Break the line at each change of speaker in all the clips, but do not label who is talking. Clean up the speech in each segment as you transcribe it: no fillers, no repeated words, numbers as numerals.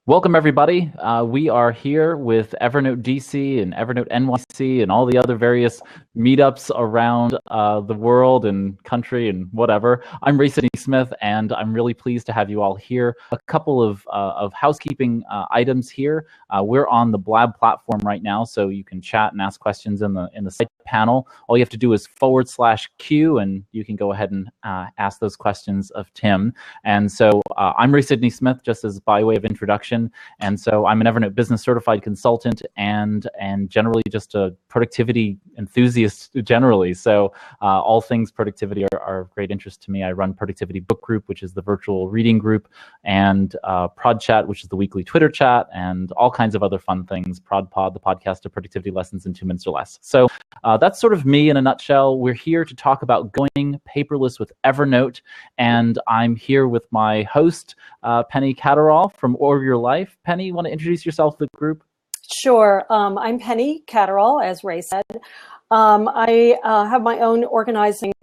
Welcome, everybody. We are here with Evernote DC and Evernote NYC and all the other various meetups around the world and country and whatever. I'm Ray Sidney Smith, and I'm really pleased to have you all here. A couple of housekeeping items here. We're on the Blab platform right now, so you can chat and ask questions in the side panel. All you have to do is /Q, and you can go ahead and ask those questions of Tim. And so I'm Ray Sidney Smith, just as by way of introduction. And so I'm an Evernote business certified consultant and generally just a productivity enthusiast generally. So all things productivity are of great interest to me. I run Productivity Book Group, which is the virtual reading group, and Prod Chat, which is the weekly Twitter chat, and all kinds of other fun things. ProdPod, the podcast of productivity lessons in 2 minutes or less. So that's sort of me in a nutshell. We're here to talk about going paperless with Evernote, and I'm here with my host, Penny Catterall from Order Your Life. Penny, you want to introduce yourself to the group?
Sure. I'm Penny Catterall, as Ray said. I have my own organizing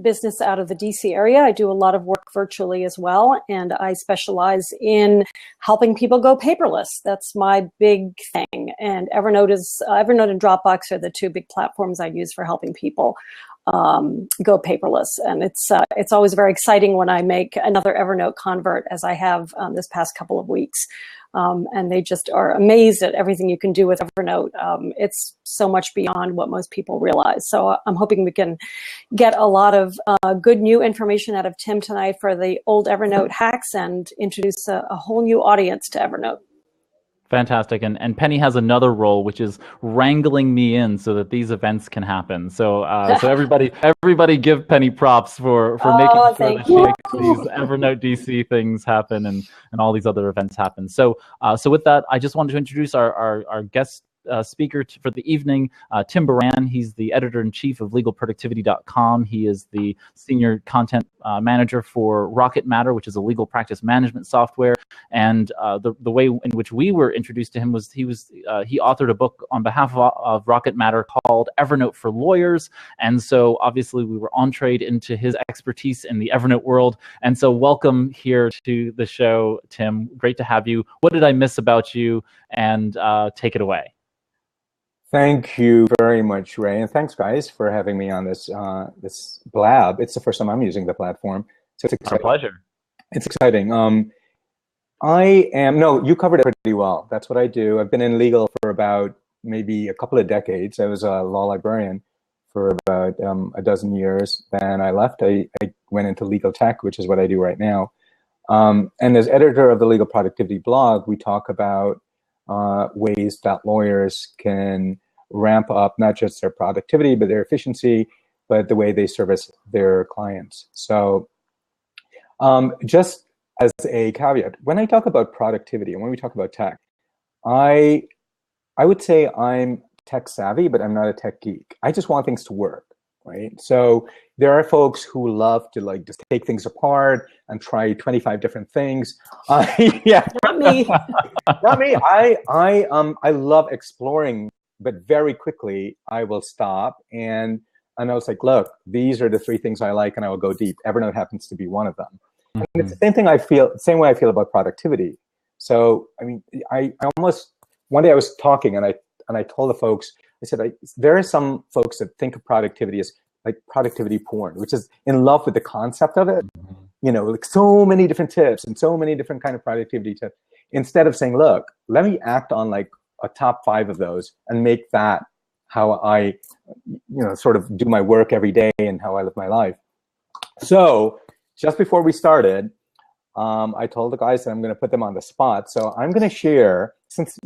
business out of the DC area. I do a lot of work virtually as well, and I specialize in helping people go paperless. That's my big thing. And Evernote and Dropbox are the two big platforms I use for helping people go paperless. And it's always very exciting when I make another Evernote convert, as I have this past couple of weeks. And they just are amazed at everything you can do with Evernote. It's so much beyond what most people realize. So I'm hoping we can get a lot of good new information out of Tim tonight for the old Evernote hacks and introduce a whole new audience to Evernote.
Fantastic. And Penny has another role, which is wrangling me in so that these events can happen. So so everybody give Penny props for making sure that she makes these Evernote DC things happen and all these other events happen. So so with that, I just wanted to introduce our guest speaker for the evening, Tim Baran. He's the editor-in-chief of legalproductivity.com. He is the senior content manager for RocketMatter, which is a legal practice management software. And the way in which we were introduced to him was he authored a book on behalf of RocketMatter called Evernote for Lawyers. And so obviously we were entreed into his expertise in the Evernote world. And so welcome here to the show, Tim. Great to have you. What did I miss about you? And take it away.
Thank you very much, Ray, and thanks, guys, for having me on this Blab. It's the first time I'm using the platform, so it's exciting.
Our pleasure.
It's exciting. You covered it pretty well. That's what I do. I've been in legal for about maybe a couple of decades. I was a law librarian for about a dozen years. Then I left. I went into legal tech, which is what I do right now. And as editor of the Legal Productivity blog, we talk about ways that lawyers can ramp up not just their productivity, but their efficiency, but the way they service their clients. So just as a caveat, when I talk about productivity and when we talk about tech, I would say I'm tech savvy, but I'm not a tech geek. I just want things to work, right? So there are folks who love to just take things apart and try 25 different things.
Yeah, not me.
Not me. I love exploring, but very quickly I will stop and I was like, look, these are the 3 things I like, and I will go deep. Evernote happens to be one of them. Mm-hmm. And it's the same way I feel about productivity. So I mean, I almost one day I was talking and I told the folks, I said, there are some folks that think of productivity as like productivity porn, which is in love with the concept of it. Mm-hmm. You know, like so many different tips and so many different kind of productivity tips. Instead of saying, look, let me act on like a top 5 of those and make that how I, sort of do my work every day and how I live my life. So just before we started, I told the guys that I'm going to put them on the spot. So I'm going to share, since,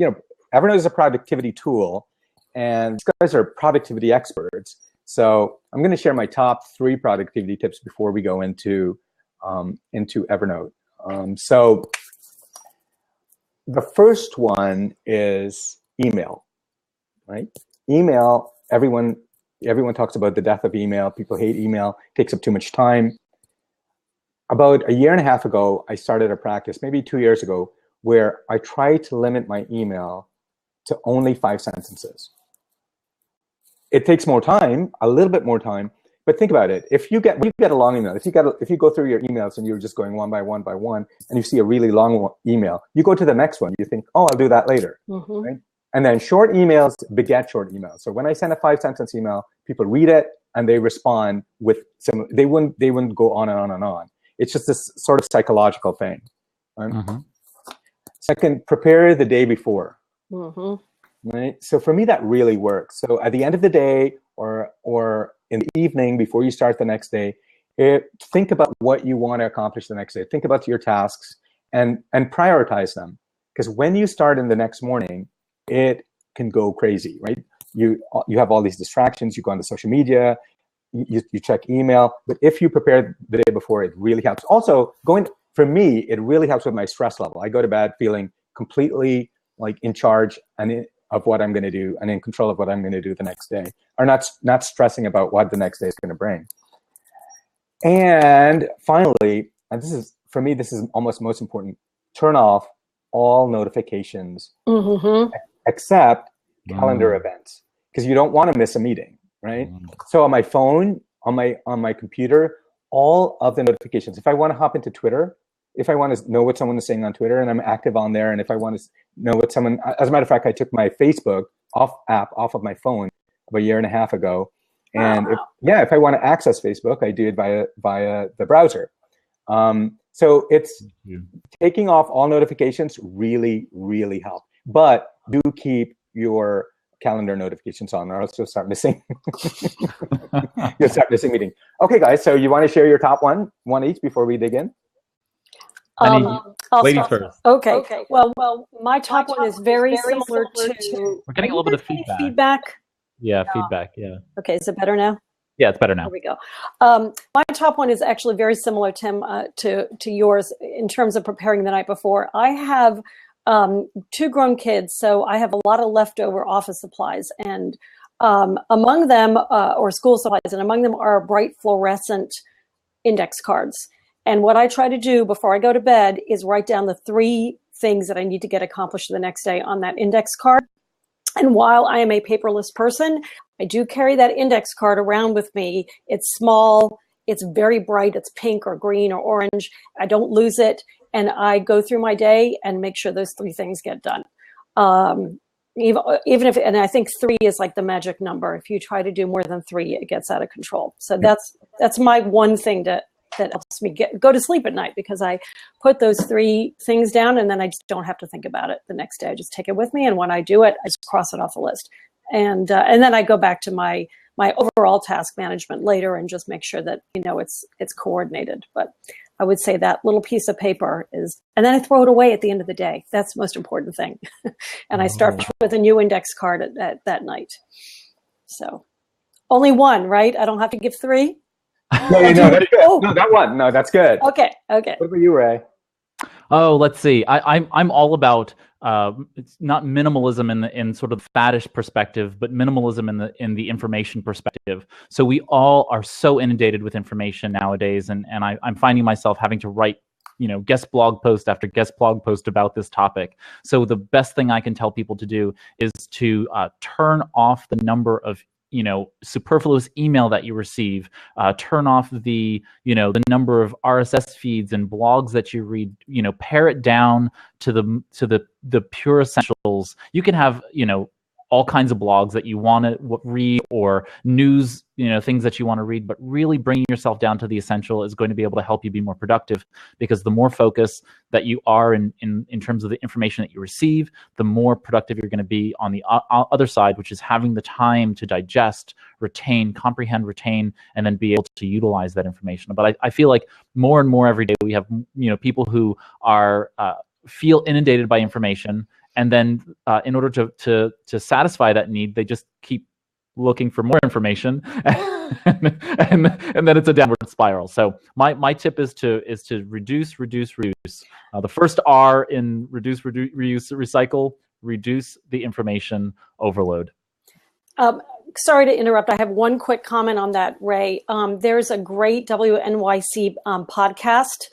Evernote is a productivity tool and these guys are productivity experts. So I'm going to share my top 3 productivity tips before we go into Evernote. So the first one is email, right? Email, everyone talks about the death of email. People hate email, it takes up too much time. About a year and a half ago, I started a practice, maybe 2 years ago, where I tried to limit my email to only 5 sentences. It takes more time, a little bit more time, But think about it. If you get a long email, if you go through your emails and you're just going one by one by one, and you see a really long email, you go to the next one. You think, oh, I'll do that later, right? And then short emails beget short emails. So when I send a 5-sentence email, people read it and they respond with some. They wouldn't go on and on and on. It's just this sort of psychological thing. Right? Second, prepare the day before. Right. So for me, that really works. So at the end of the day, or in the evening before you start the next day, think about what you want to accomplish the next day. Think about your tasks and prioritize them. Because when you start in the next morning, it can go crazy, right? You have all these distractions. You go on to social media, you check email. But if you prepare the day before, it really helps. Also, for me, it really helps with my stress level. I go to bed feeling completely like in charge of what I'm going to do and in control of what I'm going to do the next day, or not stressing about what the next day is going to bring. And finally, and this is almost most important, turn off all notifications except calendar events, because you don't want to miss a meeting, right? So on my phone, on my computer, all of the notifications, if I want to hop into Twitter, if I want to know what someone is saying on Twitter and I'm active on there, and if I want to know what someone, as a matter of fact, I took my Facebook app off of my phone about a year and a half ago. And if I want to access Facebook, I do it via the browser. So it's taking off all notifications really, really help. But do keep your calendar notifications on, or else you'll start missing. You'll start missing meetings. Okay, guys. So you want to share your top one each before we dig in?
Ladies first.
Okay. Well, my top one is very similar to.
We're getting a little bit of feedback. Yeah, feedback. Yeah.
Okay, is it better now?
Yeah, it's better now.
There we go. My top one is actually very similar, Tim, to yours in terms of preparing the night before. I have 2 grown kids, so I have a lot of leftover office supplies, and among them, or school supplies, and among them are bright fluorescent index cards. And what I try to do before I go to bed is write down the 3 things that I need to get accomplished the next day on that index card. And while I am a paperless person, I do carry that index card around with me. It's small, it's very bright, it's pink or green or orange. I don't lose it. And I go through my day and make sure those 3 things get done. Even if, and I think 3 is like the magic number. If you try to do more than 3, it gets out of control. So that's my one thing that helps me go to sleep at night, because I put those 3 things down and then I just don't have to think about it the next day. I just take it with me, and when I do it, I just cross it off the list. And then I go back to my overall task management later and just make sure that it's coordinated. But I would say that little piece of paper is, and then I throw it away at the end of the day. That's the most important thing. And I start with a new index card at that night. So only 1, right? I don't have to give 3.
No, that's good. Oh. No, that one. No, that's good.
Okay.
What about you, Ray?
Oh, let's see. I'm all about it's not minimalism in sort of the faddish perspective, but minimalism in the information perspective. So we all are so inundated with information nowadays, and I'm finding myself having to write guest blog post after guest blog post about this topic. So the best thing I can tell people to do is to turn off the number of superfluous email that you receive, turn off the number of RSS feeds and blogs that you read, pare it down to the pure essentials. You can have, all kinds of blogs that you want to read, or news, things that you want to read, but really bringing yourself down to the essential is going to be able to help you be more productive, because the more focus that you are in terms of the information that you receive, the more productive you're going to be on the other side, which is having the time to digest, comprehend, retain, and then be able to utilize that information. But I feel like more and more every day we have, people who are feel inundated by information. And then in order to satisfy that need, they just keep looking for more information, and then it's a downward spiral. So my tip is to reduce. The first R in reduce, reuse, recycle: reduce the information overload.
sorry to interrupt. I have one quick comment on that, Ray. There's a great WNYC podcast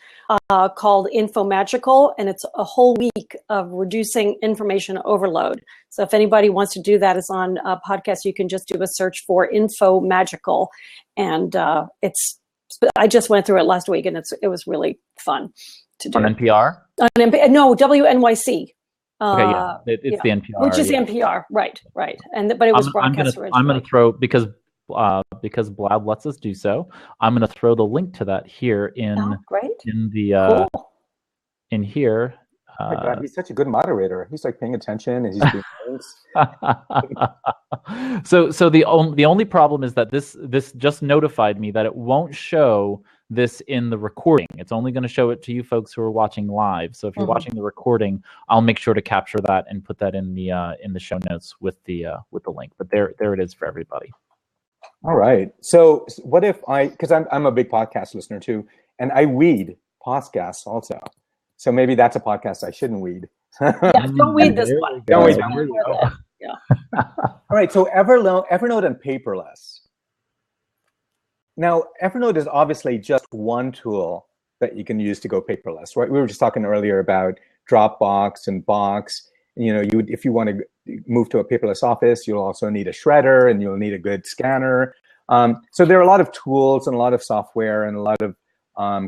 called Info Magical, and it's a whole week of reducing information overload. So if anybody wants to do that, it's on a podcast. You can just do a search for Info Magical, and I just went through it last week, and it was really fun to do.
On NPR?
No, WNYC.
Okay, yeah, it's the NPR,
which is NPR, right? But it was broadcast originally.
I'm going to throw because Blab lets us do so. I'm going to throw the link to that here in the
cool.
in here.
Oh my God, he's such a good moderator. He's like paying attention and he's doing things.
So the only problem is that this just notified me that it won't show this in the recording. It's only going to show it to you folks who are watching live. So if you're watching the recording, I'll make sure to capture that and put that in the show notes with the link. But there it is for everybody.
All right. So what if because I'm a big podcast listener too, and I weed podcasts also. So maybe that's a podcast I shouldn't weed.
Yeah, don't weed this one.
Don't weed that one.
Yeah.
All right. So Evernote and Paperless. Now, Evernote is obviously just one tool that you can use to go paperless, right? We were just talking earlier about Dropbox and Box. If you want to move to a paperless office, you'll also need a shredder and you'll need a good scanner. So there are a lot of tools and a lot of software and a lot of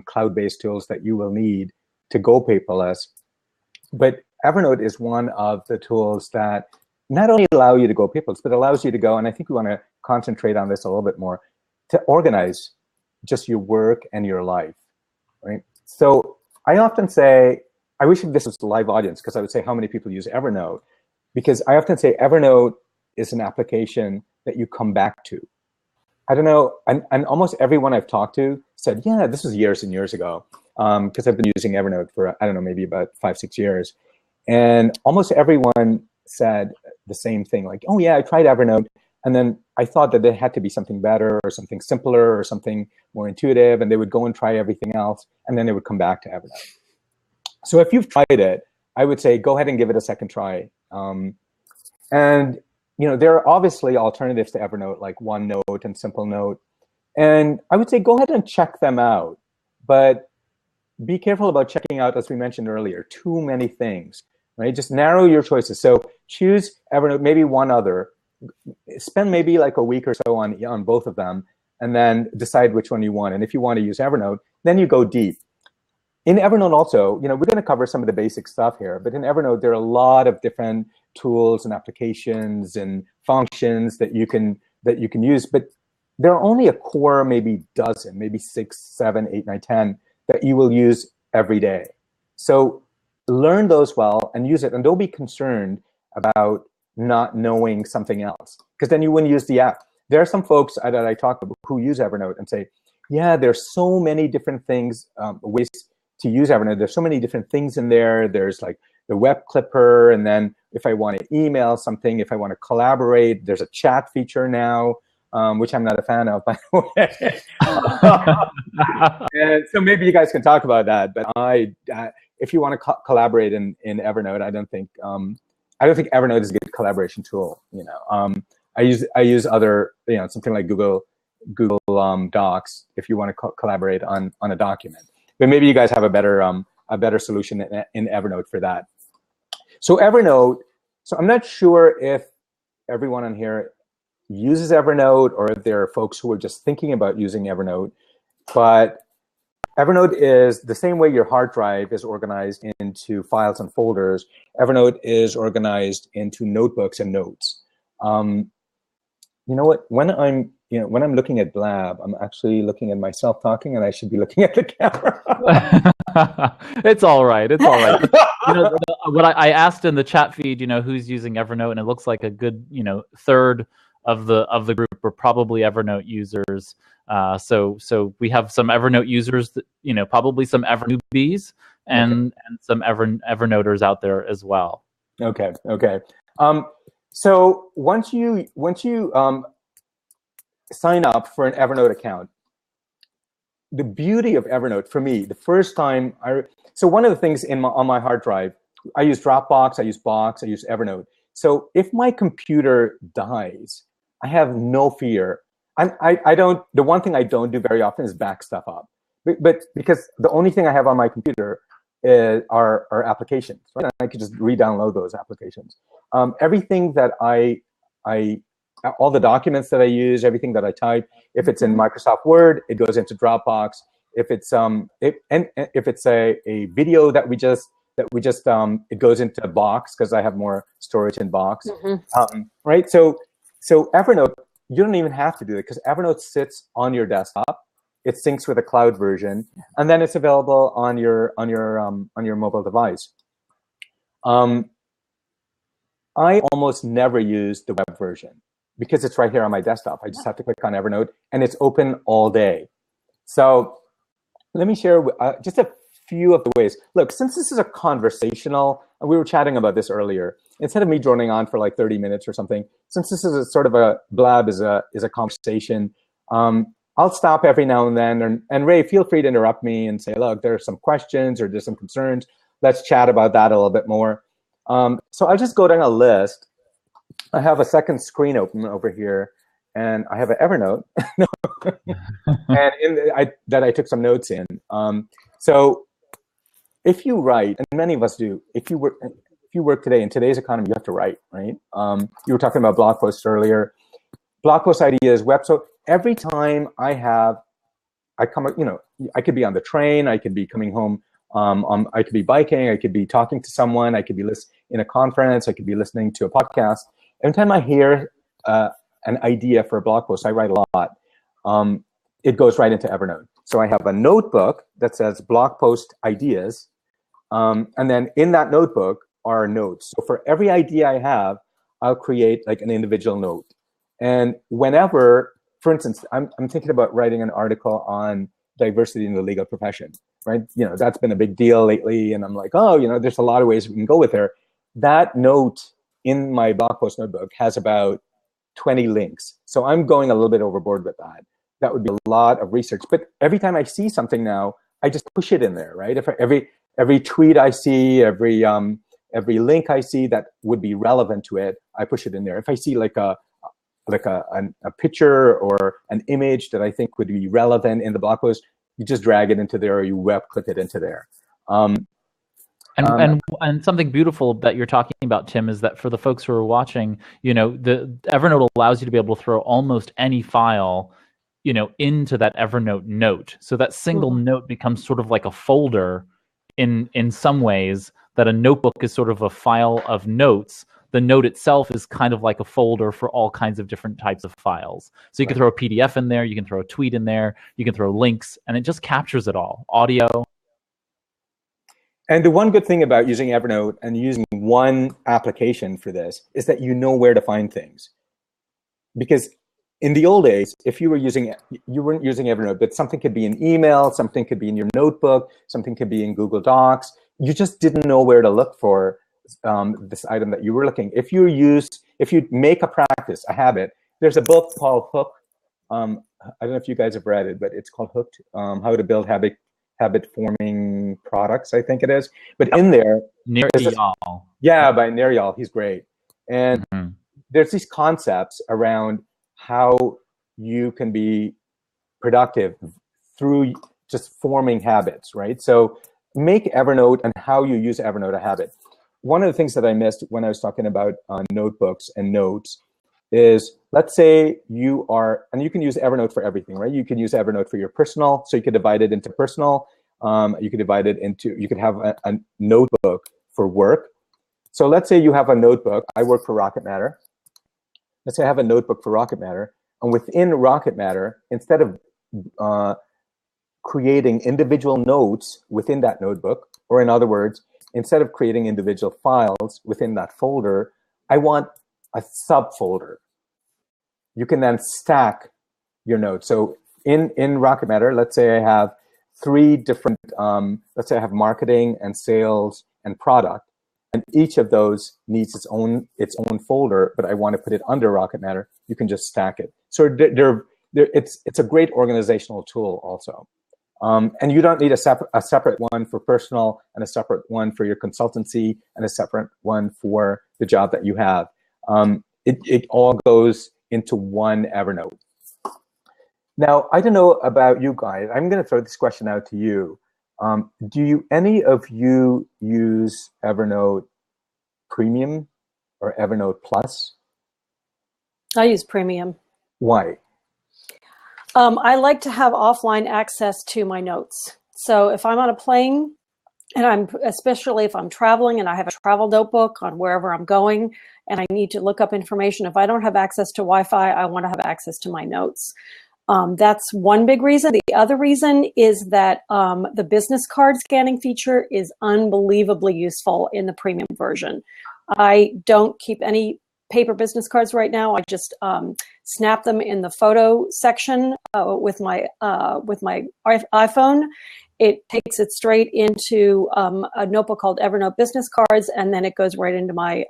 cloud-based tools that you will need to go paperless. But Evernote is one of the tools that not only allow you to go paperless, but allows you to go, and I think we want to concentrate on this a little bit more, to organize just your work and your life, right? So I often say, I wish this was a live audience because I would say how many people use Evernote, because I often say Evernote is an application that you come back to. I don't know, and almost everyone I've talked to said, yeah, this was years and years ago, because I've been using Evernote for, I don't know, maybe about 5-6 years. And almost everyone said the same thing, like, oh yeah, I tried Evernote, and then I thought that there had to be something better or something simpler or something more intuitive, and they would go and try everything else, and then they would come back to Evernote. So if you've tried it, I would say go ahead and give it a second try. And there are obviously alternatives to Evernote like OneNote and Simple Note. And I would say go ahead and check them out. But be careful about checking out, as we mentioned earlier, too many things, right? Just narrow your choices. So choose Evernote, maybe one other. Spend maybe like a week or so on both of them, and then decide which one you want. And if you want to use Evernote, then you go deep. In Evernote also, we're going to cover some of the basic stuff here, but in Evernote, there are a lot of different tools and applications and functions that you can use, but there are only a core, maybe dozen, maybe 6, 7, 8, 9, 10 that you will use every day. So learn those well and use it, and don't be concerned about not knowing something else, because then you wouldn't use the app. There are some folks that I talk to who use Evernote and say, yeah, there's so many different things, ways to use Evernote. There's so many different things in there. There's like the web clipper, and then if I want to email something, if I want to collaborate, there's a chat feature now, which I'm not a fan of, by the way. And so maybe you guys can talk about that. But if you want to collaborate in Evernote, I don't think Evernote is a good collaboration tool. I use other, something like Google Docs if you want to collaborate on a document. But maybe you guys have a better solution in Evernote for that. So Evernote. So I'm not sure if everyone on here uses Evernote or if there are folks who are just thinking about using Evernote. But Evernote is the same way your hard drive is organized into files and folders. Evernote is organized into notebooks and notes. You know what? When I'm looking at Blab, I'm actually looking at myself talking, and I should be looking at the camera.
It's all right. It's all right. What I asked in the chat feed, who's using Evernote, and it looks like a good, third of the group are probably Evernote users. So we have some Evernote users, that, probably some Evernewbies and some Evernoters out there as well.
Okay. So once you sign up for an Evernote account, the beauty of Evernote for me, the first time so one of the things on my hard drive, I use Dropbox, I use Box, I use Evernote. So if my computer dies, I have no fear. I don't. The one thing I don't do very often is back stuff up, but because the only thing I have on my computer are applications. Right? I could just re-download those applications. Everything that all the documents that I use, everything that I type, if it's in Microsoft Word, it goes into Dropbox. If it's if it's a video that we just it goes into Box because I have more storage in Box, right? So Evernote, you don't even have to do it because Evernote sits on your desktop. It syncs with a cloud version, and then it's available on your mobile device. I almost never use the web version because it's right here on my desktop. I just have to click on Evernote, and it's open all day. So let me share just a few of the ways. Look, since this is a conversational, and we were chatting about this earlier, instead of me droning on for like 30 minutes or something, since this is a sort of a blab, is a conversation, I'll stop every now and then. And Ray, feel free to interrupt me and say, look, there are some questions or there's some concerns. Let's chat about that a little bit more. So I'll just go down a list. I have a second screen open over here, and I have an Evernote, and that I took some notes in. So if you write, and many of us do, if you work today in today's economy, you have to write, right? You were talking about blog posts earlier. Blog post ideas, so every time I come, I could be on the train, I could be coming home, I could be biking, I could be talking to someone, I could be in a conference, I could be listening to a podcast. Every time I hear an idea for a blog post, I write a lot. It goes right into Evernote. So I have a notebook that says blog post ideas, and then in that notebook are notes. So for every idea I have, I'll create like an individual note. And whenever, for instance, I'm thinking about writing an article on diversity in the legal profession, right? That's been a big deal lately, and I'm like, there's a lot of ways we can go with there. That note in my blog post notebook has about 20 links. So I'm going a little bit overboard with that. That would be a lot of research. But every time I see something now, I just push it in there, right? If every tweet I see, every link I see that would be relevant to it, I push it in there. If I see like a picture or an image that I think would be relevant in the blog post, you just drag it into there, or you web click it into there.
And something beautiful that you're talking about, Tim, is that for the folks who are watching, the Evernote allows you to be able to throw almost any file, into that Evernote note. So that single note becomes sort of like a folder in some ways, that a notebook is sort of a file of notes. The note itself is kind of like a folder for all kinds of different types of files. So you can throw a PDF in there, you can throw a tweet in there, you can throw links, and it just captures it all. Audio.
And the one good thing about using Evernote and using one application for this is that you know where to find things. Because in the old days, if you weren't using Evernote, but something could be in email, something could be in your notebook, something could be in Google Docs, you just didn't know where to look for this item that you were looking. If you make a practice, a habit, there's a book called Hook. I don't know if you guys have read it, but it's called Hooked, How to Build Habit Forming Products, I think it is. But in there,
Nir-Eyal.
Yeah, by Nir-Eyal, he's great. And there's these concepts around how you can be productive through just forming habits, right? So make Evernote and how you use Evernote a habit. One of the things that I missed when I was talking about notebooks and notes is, let's say you can use Evernote for everything, right? You can use Evernote for your personal, so you could divide it into personal. You could have a notebook for work. So let's say you have a notebook. I work for RocketMatter. Let's say I have a notebook for RocketMatter, and within RocketMatter, instead of creating individual notes within that notebook, or in other words, instead of creating individual files within that folder, I want a subfolder. You can then stack your notes. So in RocketMatter, let's say I have 3 different, let's say I have marketing and sales and product, and each of those needs its own folder, but I want to put it under RocketMatter. You can just stack it. So it's a great organizational tool also. And you don't need a separate one for personal, and a separate one for your consultancy, and a separate one for the job that you have. It all goes into one Evernote. Now, I don't know about you guys. I'm going to throw this question out to you. Do any of you use Evernote Premium or Evernote Plus?
I use Premium.
Why?
I like to have offline access to my notes. So if I'm on a plane, and especially if I'm traveling and I have a travel notebook on wherever I'm going and I need to look up information, if I don't have access to Wi-Fi, I want to have access to my notes. That's one big reason. The other reason is that the business card scanning feature is unbelievably useful in the premium version. I don't keep any paper business cards right now. I just snap them in the photo section with my iPhone. It takes it straight into a notebook called Evernote Business Cards, and then it goes right into my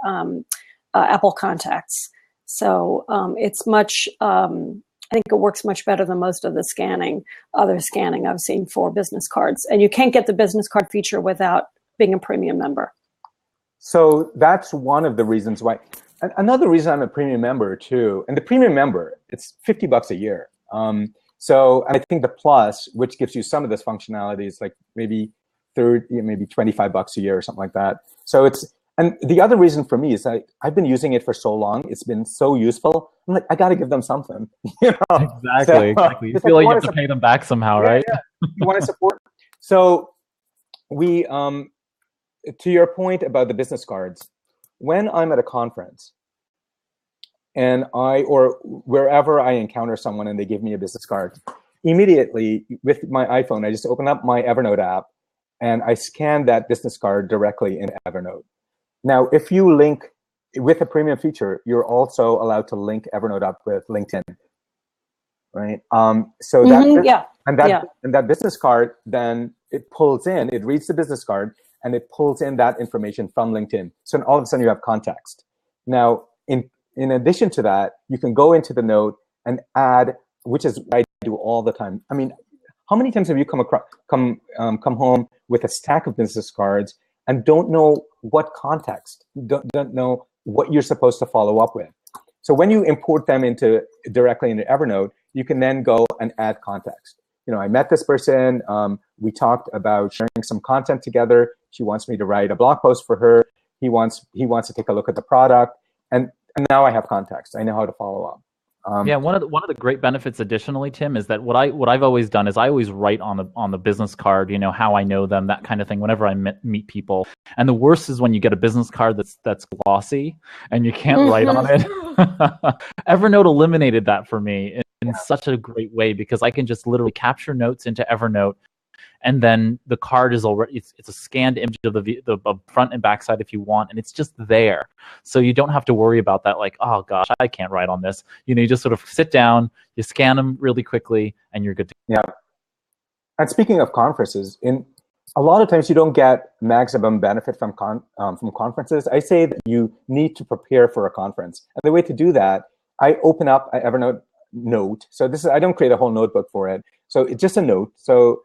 Apple Contacts. So it's much, I think it works much better than most of the other scanning I've seen for business cards. And you can't get the business card feature without being a premium member.
So that's one of the reasons why. Another reason I'm a premium member too, and the premium member, it's $50 a year. So, and I think the Plus, which gives you some of this functionality, is like maybe $25 a year or something like that. So and the other reason for me is I've been using it for so long. It's been so useful. I'm like, I got to give them something. You know?
Exactly. You feel like you have to pay them back somehow, right?
Yeah. You want to support. So we, to your point about the business cards, when I'm at a conference and or wherever I encounter someone and they give me a business card, immediately with my iPhone, I just open up my Evernote app and I scan that business card directly in Evernote. Now, if you link with a premium feature, you're also allowed to link Evernote up with LinkedIn, right? So that business card, then it reads the business card and it pulls in that information from LinkedIn. So all of a sudden you have context. Now, in addition to that, you can go into the note and add, which is what I do all the time. I mean, how many times have you come home with a stack of business cards and don't know what context, don't know what you're supposed to follow up with? So when you import them directly into Evernote, you can then go and add context. You know, I met this person. We talked about sharing some content together. She wants me to write a blog post for her. He wants to take a look at the product, and now I have context. I know how to follow up.
One of the great benefits, additionally, Tim, is that what I've always done is I always write on the business card, you know, how I know them, that kind of thing, whenever I meet people. And the worst is when you get a business card that's glossy and you can't write on it. Evernote eliminated that for me in such a great way, because I can just literally capture notes into Evernote. And then the card is already, it's a scanned image of the front and back side if you want, and it's just there. So you don't have to worry about that, like, oh gosh, I can't write on this. You know, you just sort of sit down, you scan them really quickly, and you're good to go.
Yeah. And speaking of conferences, a lot of times you don't get maximum benefit from conferences. I say that you need to prepare for a conference. And the way to do that, I open up an Evernote note. So I don't create a whole notebook for it. So it's just a note. So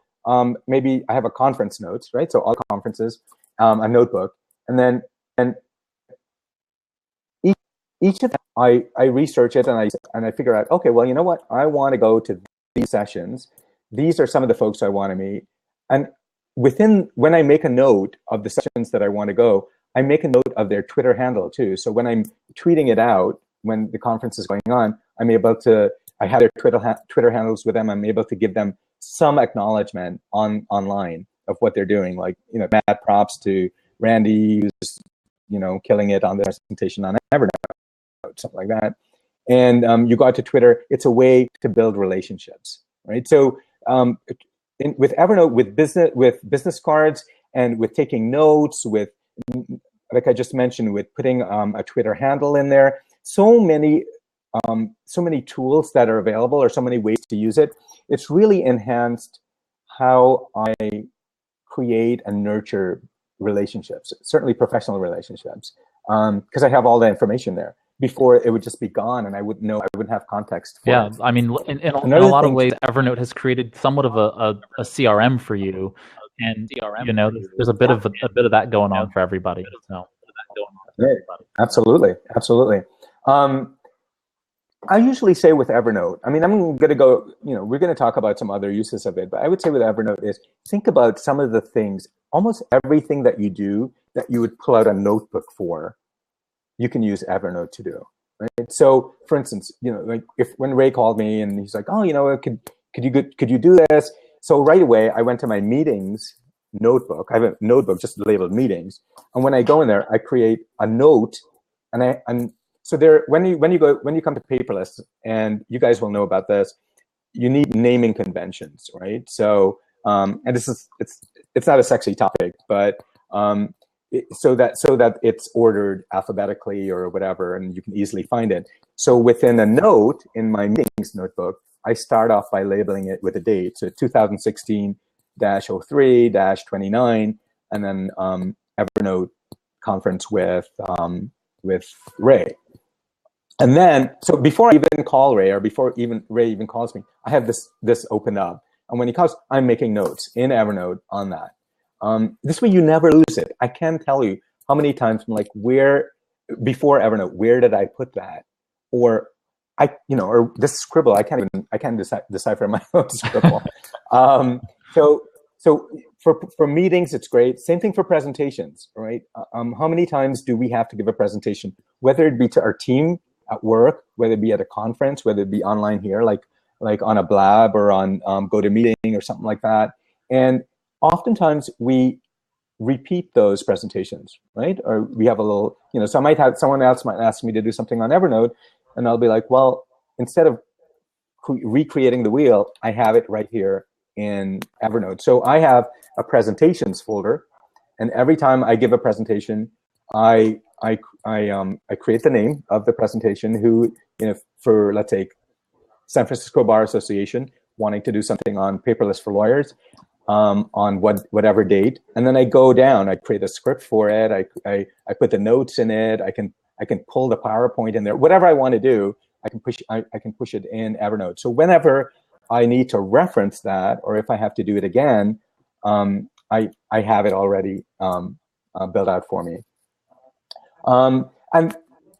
maybe I have a conference notes, right? So all conferences, a notebook, and then each of them, I research it and I figure out, okay, well, you know what? I want to go to these sessions. These are some of the folks I want to meet. And when I make a note of the sessions that I want to go, I make a note of their Twitter handle too. So when I'm tweeting it out, when the conference is going on, I have their Twitter handles with them. I'm able to give them some acknowledgement online of what they're doing, like, you know, mad props to Randy, who's, you know, killing it on the presentation on Evernote, something like that. And you go out to Twitter. It's a way to build relationships, right? So with Evernote, with business cards, and with taking notes, with, like I just mentioned, with putting a Twitter handle in there, so many tools that are available, or so many ways to use it. It's really enhanced how I create and nurture relationships, certainly professional relationships, because I have all the information there. Before, it would just be gone, and I wouldn't have context for it.
I mean, in a lot of ways, Evernote has created somewhat of a CRM for you, and you know, there's a bit of that going on for everybody. So,
absolutely. I usually say with Evernote, I mean, I'm going to go, we're going to talk about some other uses of it, but I would say with Evernote is think about some of the things, almost everything that you do that you would pull out a notebook for, you can use Evernote to do, right? So for instance, like when Ray called me and he's like, oh, could you do this? So right away, I went to my meetings notebook. I have a notebook just labeled meetings. And when I go in there, I create a note and so there, when you come to Paperless, and you guys will know about this, you need naming conventions, right? So, and it's not a sexy topic, but so that it's ordered alphabetically or whatever, and you can easily find it. So within a note in my meetings notebook, I start off by labeling it with a date, so 2016-03-29, and then Evernote conference with Ray. And then, so before I even call Ray, or before Ray even calls me, I have this open up. And when he calls, I'm making notes in Evernote on that. This way you never lose it. I can tell you how many times I'm like, before Evernote, where did I put that? Or or this scribble, I can't decipher my own scribble. So for meetings, it's great. Same thing for presentations, right? How many times do we have to give a presentation, whether it be to our team at work, whether it be at a conference, whether it be online here, like on a Blab or on GoToMeeting or something like that. And oftentimes we repeat those presentations, right? Or we have a little, so someone else might ask me to do something on Evernote, and I'll be like, well, instead of recreating the wheel, I have it right here in Evernote. So I have a presentations folder, and every time I give a presentation, I create the name of the presentation, who, for, let's say, San Francisco Bar Association, wanting to do something on Paperless for lawyers, on whatever date, and then I go down, I create a script for it, I put the notes in it, I can pull the PowerPoint in there, whatever I want to do, I can push it in Evernote. So whenever I need to reference that, or if I have to do it again, I have it already built out for me. And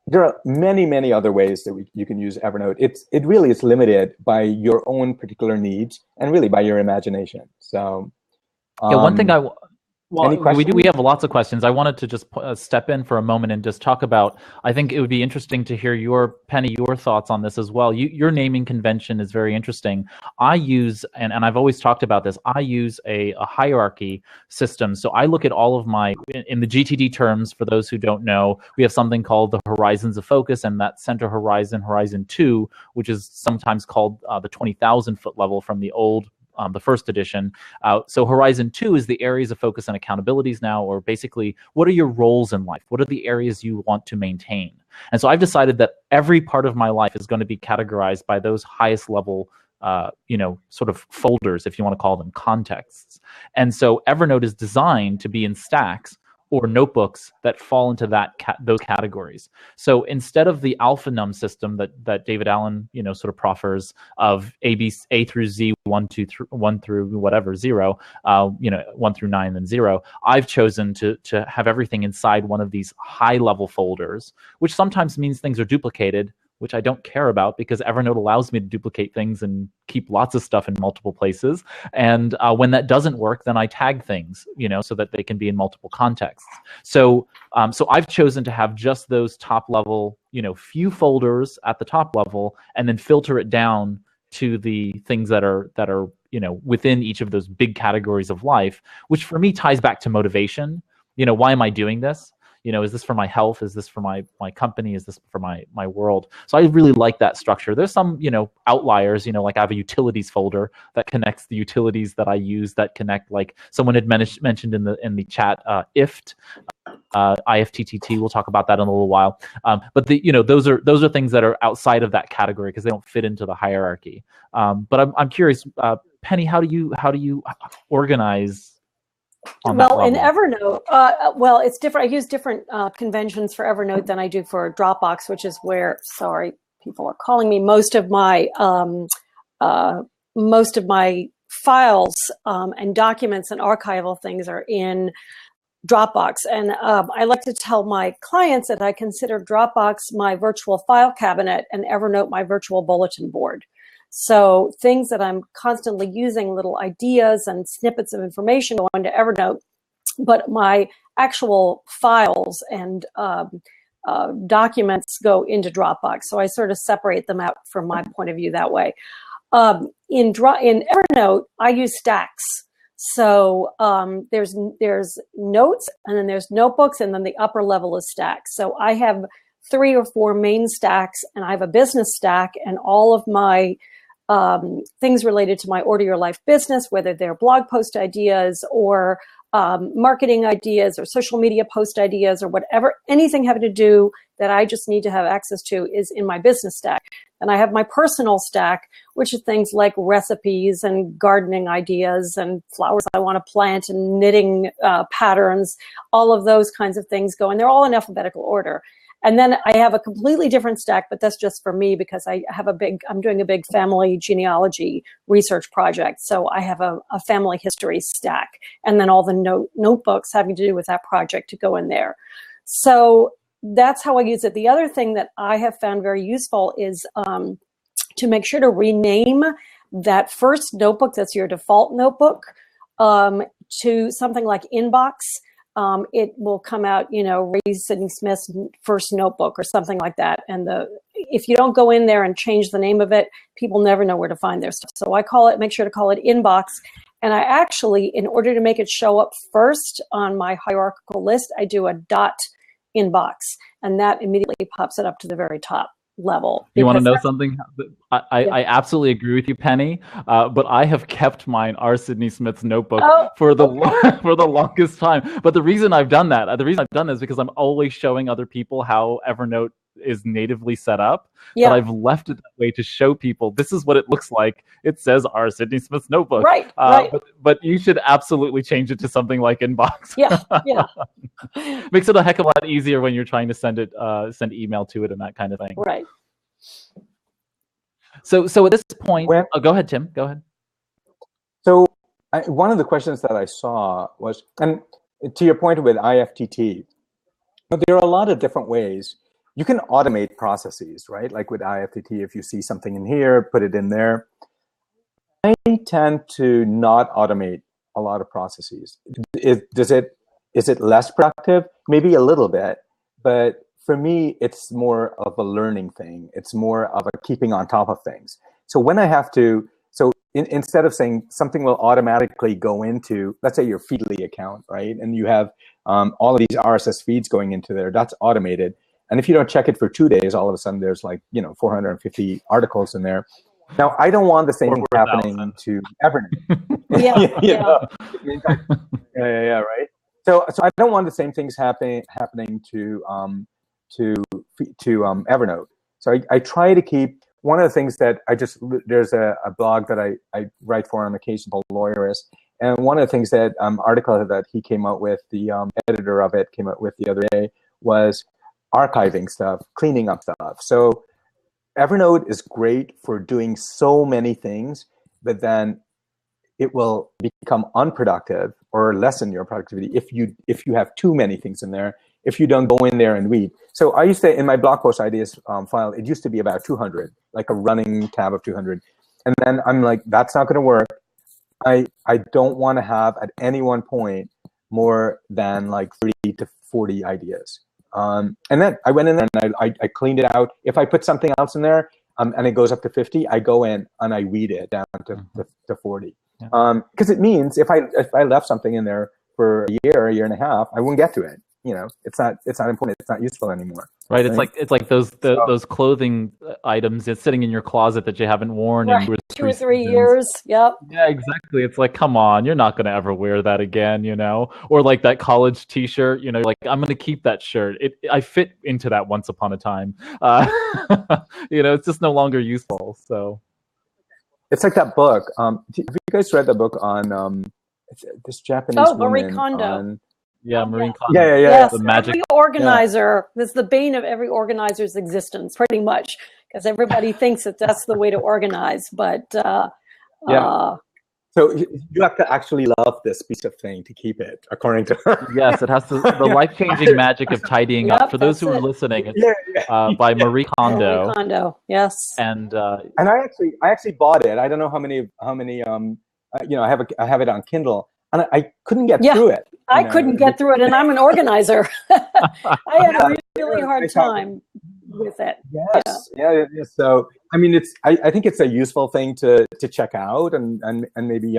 there are many, many other ways that you can use Evernote. It really is limited by your own particular needs and really by your imagination. So,
yeah, one thing
any questions?
we have lots of questions. I wanted to just step in for a moment and just talk about, I think it would be interesting to hear Penny, your thoughts on this as well. Your naming convention is very interesting. I use, and I've always talked about this, I use a hierarchy system. So I look at all of in the GTD terms, for those who don't know, we have something called the horizons of focus, and that center horizon, horizon 2, which is sometimes called the 20,000 foot level from the old the first edition. So Horizon 2 is the areas of focus and accountabilities now, or basically, what are your roles in life? What are the areas you want to maintain? And so I've decided that every part of my life is going to be categorized by those highest level, sort of folders, if you want to call them contexts. And so Evernote is designed to be in stacks or notebooks that fall into those categories. So instead of the alphanum system that David Allen, sort of proffers of A through Z, 1 through whatever 0, 1 through 9, then 0, I've chosen to have everything inside one of these high level folders, which sometimes means things are duplicated, which I don't care about, because Evernote allows me to duplicate things and keep lots of stuff in multiple places. And when that doesn't work, then I tag things, so that they can be in multiple contexts. So I've chosen to have just those top level, few folders at the top level, and then filter it down to the things that are within each of those big categories of life, which for me ties back to motivation. Why am I doing this? Is this for my health? Is this for my company? Is this for my world? So I really like that structure. There's some, outliers, like I have a utilities folder that connects the utilities that I use that connect, like someone had mentioned in the chat, IFTTT. We'll talk about that in a little while. But those are things that are outside of that category because they don't fit into the hierarchy. But I'm curious, Penny, how do you organize?
Well, in Evernote, it's different. I use different conventions for Evernote than I do for Dropbox, which is where, sorry, people are calling me. Most of my files and documents and archival things are in Dropbox. And I like to tell my clients that I consider Dropbox my virtual file cabinet and Evernote my virtual bulletin board. So things that I'm constantly using, little ideas and snippets of information go into Evernote, but my actual files and documents go into Dropbox. So I sort of separate them out from my point of view that way. In Evernote, I use stacks. So there's notes, and then there's notebooks, and then the upper level is stacks. So I have 3 or 4 main stacks, and I have a business stack, and all of my things related to my Order Your Life business, whether they're blog post ideas or marketing ideas or social media post ideas or whatever, anything having to do that I just need to have access to is in my business stack. And I have my personal stack, which is things like recipes and gardening ideas and flowers I want to plant and knitting patterns. All of those kinds of things go, and they're all in alphabetical order. And then I have a completely different stack, but that's just for me because I'm doing a big family genealogy research project. So I have a family history stack, and then all the notebooks having to do with that project to go in there. So that's how I use it. The other thing that I have found very useful is to make sure to rename that first notebook that's your default notebook to something like Inbox. It will come out, Ray Sidney Smith's first notebook or something like that. And if you don't go in there and change the name of it, people never know where to find their stuff. So make sure to call it Inbox. And I actually, in order to make it show up first on my hierarchical list, I do a .inbox, and that immediately pops it up to the very top level.
You want to know something? I absolutely agree with you, Penny. But I have kept mine, R. Sidney Smith's notebook, for the longest time. But the reason I've done that is because I'm always showing other people how Evernote is natively set up.
Yeah.
But I've left it that way to show people this is what it looks like. It says R. Sidney Smith's notebook.
Right.
But you should absolutely change it to something like Inbox.
Yeah.
Makes it a heck of a lot easier when you're trying to send email to it and that kind of thing.
Right.
So at this point, go ahead, Tim. Go ahead.
So one of the questions that I saw was, and to your point with IFTT, there are a lot of different ways you can automate processes, right? Like with IFTT, if you see something in here, put it in there. I tend to not automate a lot of processes. Is it less productive? Maybe a little bit, but for me, it's more of a learning thing. It's more of a keeping on top of things. So when I have to, instead of saying something will automatically go into, let's say your Feedly account, right? And you have all of these RSS feeds going into there, that's automated. And if you don't check it for 2 days, all of a sudden there's 450 articles in there. Now, I don't want the same thing happening to Evernote. Yeah, right. So I don't want the same things happening to Evernote. So I try to keep, one of the things that there's a blog that I write for on occasion called Lawyerist. And one of the things that article that he came out with, the editor of it came out with the other day, was archiving stuff, cleaning up stuff. So Evernote is great for doing so many things, but then it will become unproductive or lessen your productivity if you have too many things in there, if you don't go in there and read. So I used to, in my blog post ideas file, it used to be about 200, like a running tab of 200. And then I'm like, that's not going to work. I don't want to have at any one point more than like 30 to 40 ideas. And then I went in there and I cleaned it out. If I put something else in there and it goes up to 50, I go in and I weed it down to 40. Because it means if I left something in there for a year and a half, I wouldn't get to it. It's not important. It's not useful anymore.
Right. It's like those clothing items. It's sitting in your closet that you haven't worn in
2 or 3 years. Yep.
Yeah, exactly. It's like, come on, you're not going to ever wear that again, Or like that college T-shirt, like I'm going to keep that shirt. I fit into that once upon a time. It's just no longer useful. So
it's like that book. Have you guys read the book on this Japanese woman?
Marie Kondo.
Marie Kondo.
Yeah.
Yes,
the magic.
every organizer, that's the bane of every organizer's existence, pretty much, because everybody thinks that that's the way to organize. But
So So you have to actually love this piece of thing to keep it, according to her.
Yes, it has to. The life-changing magic of tidying up. For those who are listening, it's by Marie Kondo.
Marie Kondo, yes.
And
I actually bought it. I don't know how many I have it on Kindle, and I couldn't get through it.
I couldn't get through it, and I'm an organizer. I had a really hard time with it.
Yes, yeah. So I mean, I think it's a useful thing to check out and maybe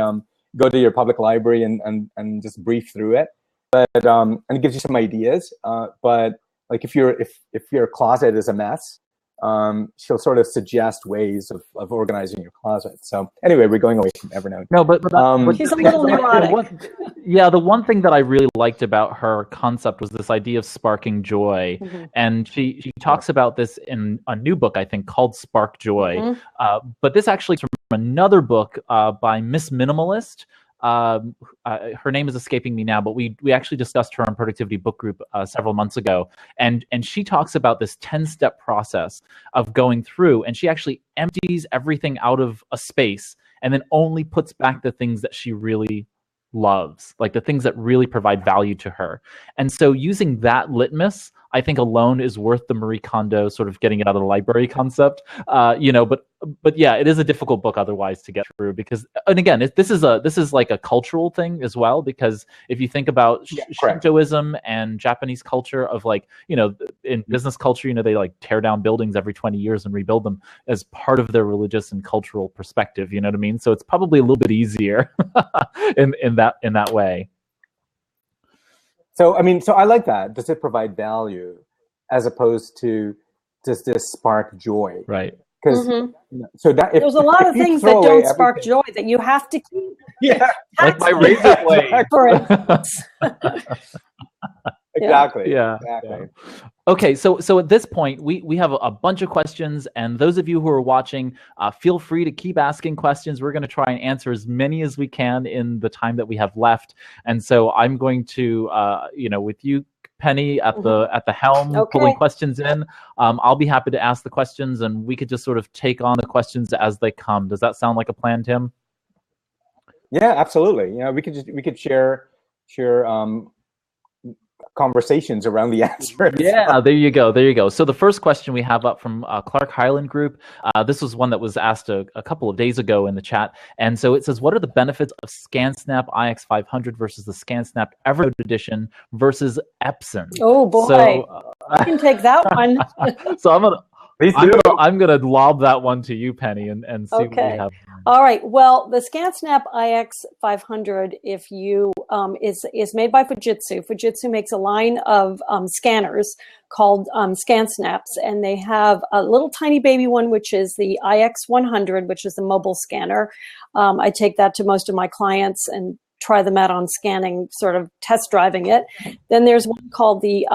go to your public library and just brief through it. But and it gives you some ideas. But like if your closet is a mess, she'll sort of suggest ways of organizing your closet. So anyway, we're going away from Evernote.
No, but
she's a little neurotic.
The one thing that I really liked about her concept was this idea of sparking joy.
Mm-hmm.
And she talks about this in a new book, I think, called Spark Joy. Mm-hmm. But this actually is from another book by Miss Minimalist. Her name is escaping me now, but we actually discussed her on Productivity Book Group several months ago, and she talks about this 10-step process of going through, and she actually empties everything out of a space and then only puts back the things that she really loves, like the things that really provide value to her. And so using that litmus, I think alone is worth the Marie Kondo sort of getting it out of the library concept. But yeah, it is a difficult book otherwise to get through because, and again, this is like a cultural thing as well, because if you think about Shintoism and Japanese culture of like, in business culture, they like tear down buildings every 20 years and rebuild them as part of their religious and cultural perspective. You know what I mean? So it's probably a little bit easier in that way.
So, I mean, I like that. Does it provide value as opposed to does this spark joy?
Right.
Because so that
there's a lot of things that don't spark joy that you have to keep.
Yeah,
like my razor blade.
For instance.
Exactly.
Yeah.
Exactly.
Okay, so at this point, we have a bunch of questions, and those of you who are watching, feel free to keep asking questions. We're going to try and answer as many as we can in the time that we have left. And so I'm going to, with you, Penny, at the helm, pulling questions in. I'll be happy to ask the questions, and we could just sort of take on the questions as they come. Does that sound like a plan, Tim?
Yeah, absolutely. We could share conversations around the answer.
Yeah, there you go. So the first question we have up from Clark Highland Group. This was one that was asked a couple of days ago in the chat. And so it says, what are the benefits of ScanSnap iX500 versus the ScanSnap Evernote Edition versus Epson?
Oh, boy.
So,
I can take that one.
So I'm gonna lob that one to you, Penny, and see what we have.
All right. Well, the ScanSnap iX500, if you is made by Fujitsu. Fujitsu makes a line of scanners called ScanSnaps, and they have a little tiny baby one, which is the iX100, which is the mobile scanner. I take that to most of my clients and try them out on scanning, sort of test driving it. Then there's one called the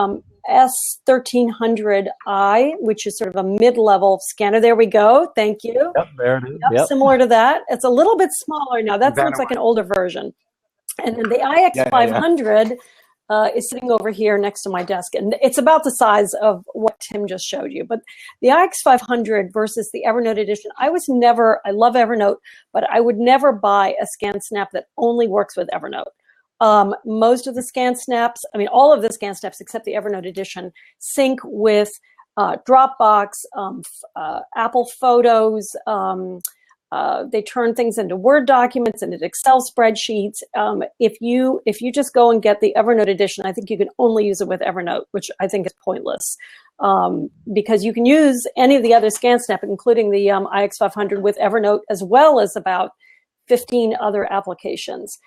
S1300i, which is sort of a mid-level scanner. There we go. Thank you.
Yep, there it is.
Yep. Similar to that. It's a little bit smaller now. That looks like an older version. And then the iX500 is sitting over here next to my desk. And it's about the size of what Tim just showed you. But the iX500 versus the Evernote Edition, I love Evernote, but I would never buy a ScanSnap that only works with Evernote. Most of the ScanSnaps, all of the ScanSnaps except the Evernote Edition, sync with Dropbox, Apple Photos. They turn things into Word documents and into Excel spreadsheets. If you just go and get the Evernote Edition, I think you can only use it with Evernote, which I think is pointless. Because you can use any of the other ScanSnap, including the iX500 with Evernote, as well as about 15 other applications.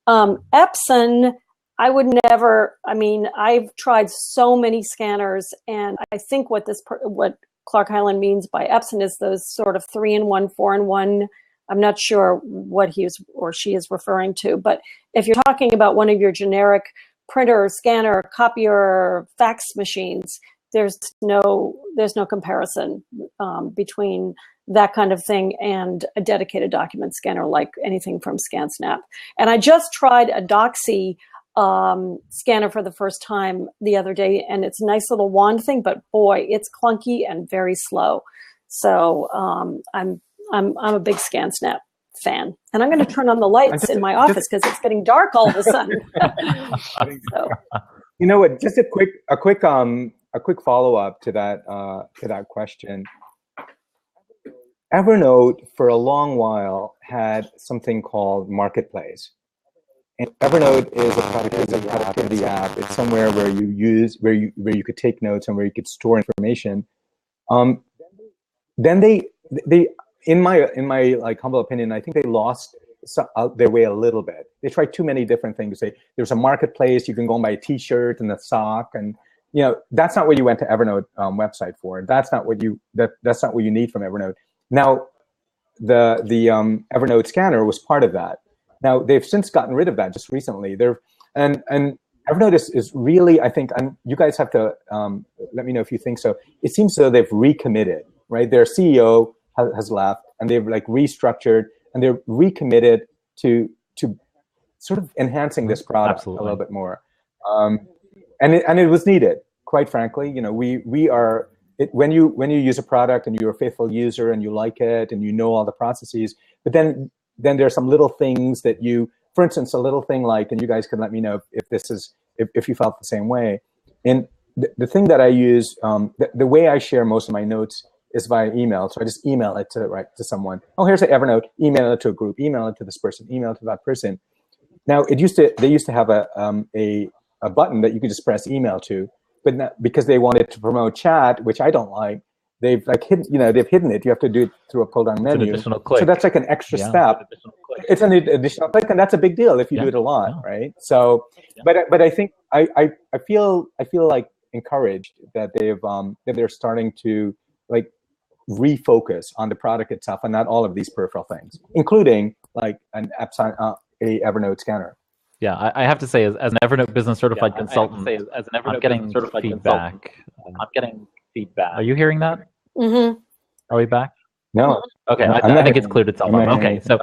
Epson, I would never, I've tried so many scanners, and I think what Clark Highland means by Epson is those sort of 3-in-1, 4-in-1. I'm not sure what he is or she is referring to, but if you're talking about one of your generic printer, scanner, copier, fax machines, there's no comparison between that kind of thing and a dedicated document scanner like anything from ScanSnap. And I just tried a Doxy scanner for the first time the other day, and it's a nice little wand thing, but boy, it's clunky and very slow. So I'm a big ScanSnap fan. And I'm going to turn on the lights in my office because it's getting dark all of a sudden. So.
You know what? Just a quick follow up to that question. Evernote for a long while had something called Marketplace. And Evernote is a productivity app. It's somewhere where you could take notes and where you could store information. Then they in my like humble opinion, I think they lost their way a little bit. They tried too many different things. There's a marketplace. You can go and buy a T-shirt and a sock, and that's not what you went to Evernote website for. That's not what you need from Evernote. Now, the Evernote scanner was part of that. Now they've since gotten rid of that just recently. And Evernote is really, I think, and you guys have to let me know if you think so. It seems as though they've recommitted, right? Their CEO has left, and they've like restructured, and they're recommitted to sort of enhancing this product a little bit more. And it was needed, quite frankly. We are. When you use a product and you're a faithful user and you like it and you know all the processes, but then there's some little things that for instance, a little thing like, and you guys can let me know if you felt the same way. And the thing that I use, the way I share most of my notes is via email. So I just email it to someone. Oh, here's an Evernote. Email it to a group. Email it to this person. Email it to that person. Now they used to have a button that you could just press email to. But not, because they wanted to promote chat, which I don't like, they've hidden it. You have to do it through a pull-down menu.
It's an additional click.
So that's like an extra step. It's an additional click, and that's a big deal if you do it a lot, right? So, but I think I feel like encouraged that they're starting to like refocus on the product itself and not all of these peripheral things, including like a Evernote scanner.
Yeah, I have to say, as an Evernote business certified consultant, I'm getting feedback. Are you hearing that?
Mm-hmm.
Are we back?
No.
Okay, I think it's cleared itself up. Okay, so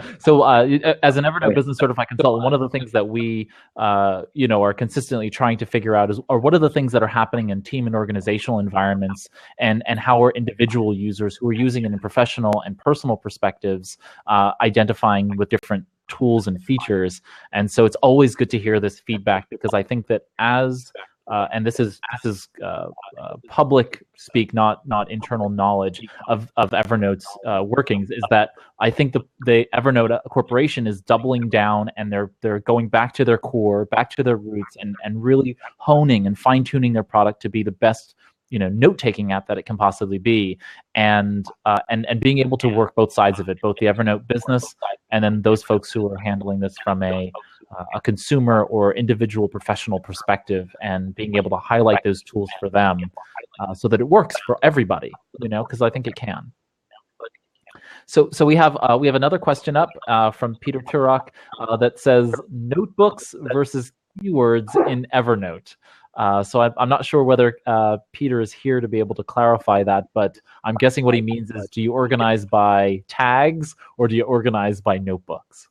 as an Evernote business certified consultant, one of the things that we are consistently trying to figure out is, or what are the things that are happening in team and organizational environments, and how are individual users who are using it in professional and personal perspectives identifying with different tools and features. And so it's always good to hear this feedback, because I think that as and this is public speak, not internal knowledge of Evernote's workings, is that I think the Evernote Corporation is doubling down, and they're going back to their core, back to their roots, and really honing and fine tuning their product to be the best note-taking app that it can possibly be, and being able to work both sides of it, both the Evernote business and then those folks who are handling this from a consumer or individual professional perspective, and being able to highlight those tools for them so that it works for everybody, because I think it can. So we have another question up from Peter Turok that says notebooks versus keywords in Evernote. So I'm not sure whether Peter is here to be able to clarify that, but I'm guessing what he means is, do you organize by tags or do you organize by notebooks?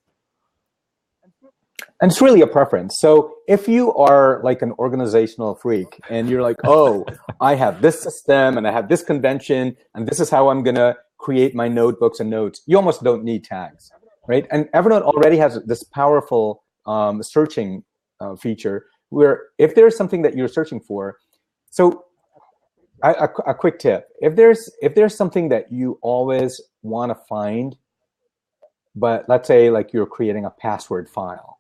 And it's really a preference. So if you are like an organizational freak and you're like, oh, I have this system and I have this convention and this is how I'm going to create my notebooks and notes, you almost don't need tags, right? And Evernote already has this powerful searching feature, where if there's something that you're searching for, so a quick tip, if there's something that you always want to find, but let's say like you're creating a password file,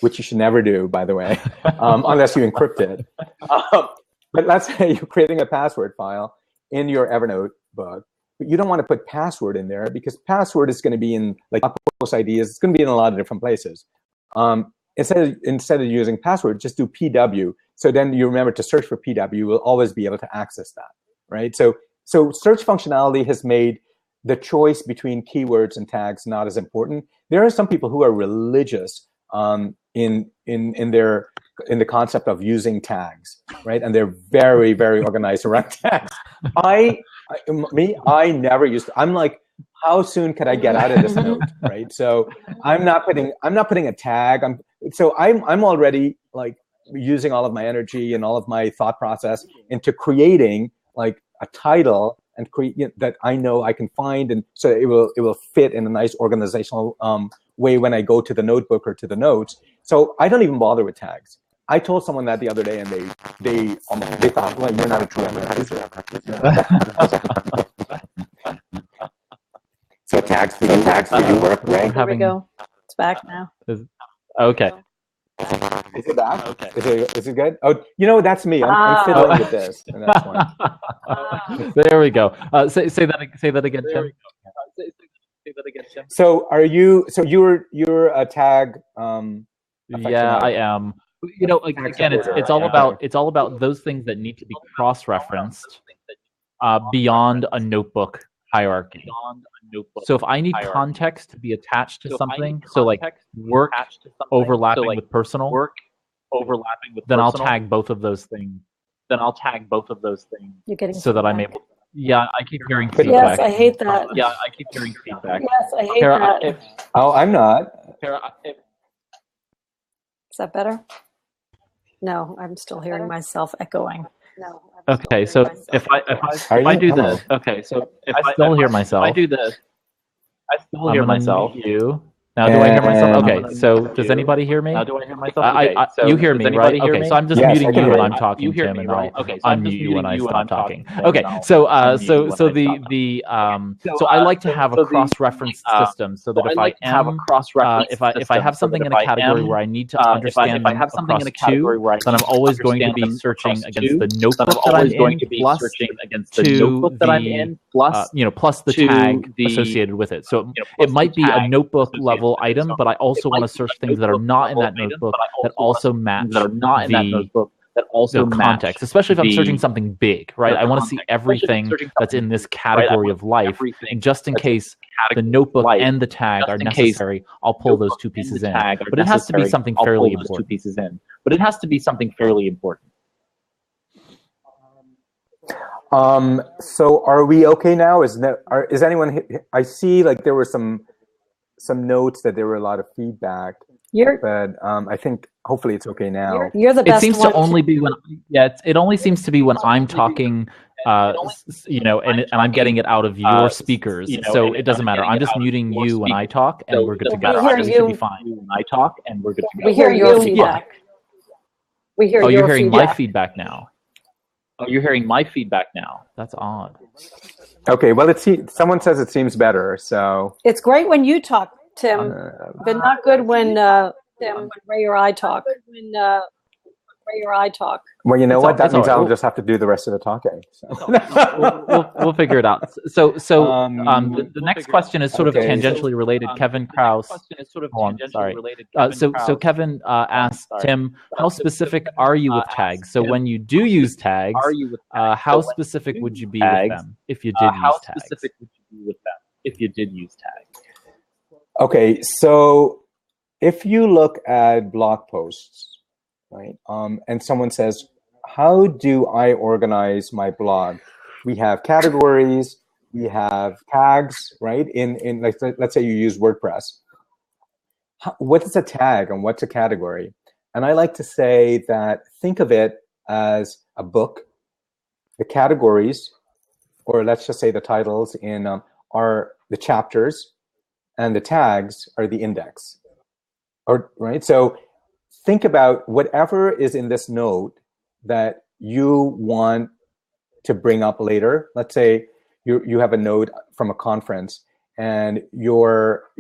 which you should never do, by the way, unless you encrypt it. But let's say you're creating a password file in your Evernote book, but you don't want to put password in there, because password is going to be in like post IDs. It's going to be in a lot of different places. Instead of using password, just do PW. So then you remember to search for PW. You will always be able to access that, right? So search functionality has made the choice between keywords and tags not as important. There are some people who are religious in the concept of using tags, right? And they're very, very organized around tags. I never used to. I'm like, how soon can I get out of this note, right? So I'm not putting a tag. I'm already like using all of my energy and all of my thought process into creating like a title and create that I know I can find, and so it will fit in a nice organizational way when I go to the notebook or to the notes. So I don't even bother with tags. I told someone that the other day, and they thought, well, you're not a true Evernote user. So tags for you work, right?
There we go. It's back now.
Okay.
Is it back? Okay. Is it good? Oh, that's me. I'm fiddling with this, and that's why.
There we go. Say that again, Tim. Say that again, Tim.
So you're a tag.
Yeah, I am. Again, it's all about those things that need to be cross-referenced beyond a notebook hierarchy. So if I need context to be attached to something, so like work overlapping with personal, then I'll tag both of those things.
You're getting
so that I'm able. Yeah, I keep hearing feedback.
Yes, I hate that.
Yeah, I keep hearing feedback.
Yes, I hate that.
I'm not.
Is that better? No, I'm still hearing myself echoing. No.
Okay, so if I do this, okay, so if I still hear myself, I do this. I still hear myself. You. Now, do I hear myself? Okay, so does anybody hear me?
Now,
do I hear myself? You hear me, right? Okay, so I'm just muting you when I'm talking, Tim, and I'll unmute you when I stop talking. Okay, so I like to have a cross-reference system so that if I have something in a category where I need to understand across two, then I'm always going to be searching against the notebook that I'm in, plus the tag associated with it. So it might be a notebook level item, but I also want to search things that are not in that notebook that also match the context, especially if I'm searching something big, right? I want to see everything that's in this category of life, and just in case the notebook and the tag are necessary, I'll pull those two pieces in. But it has to be something fairly important.
So are we okay now? Is anyone? I see like there were some notes that there were a lot of feedback, but I think hopefully it's okay now.
You're the best.
It seems to only be when it only seems to be when I'm talking, and I'm getting it out of your speakers, so it doesn't matter. I'm just muting you when I talk, and we're good to go. It should be fine.
We hear your feedback. We hear.
Oh, you're hearing my feedback now. That's odd.
Okay, well, someone says it seems better, so...
It's great when you talk, Tim, but not good when Ray or I talk.
Well, you know what? That means I'll just have to do the rest of the talking. So.
We'll figure it out. So the next question is sort of tangentially related. Kevin Krause. So Kevin asked Tim, how specific are you with tags? So when you do use tags, how specific would you be with them if you did use tags?
Okay, so if you look at blog posts, right? And someone says, how do I organize my blog? We have categories, we have tags, right? In like, let's say you use WordPress. What is a tag and what's a category? And I like to say that think of it as a book. The categories, or let's just say the titles are the chapters, and the tags are the index. Right? So think about whatever is in this note that you want to bring up later. Let's say you have a note from a conference and you're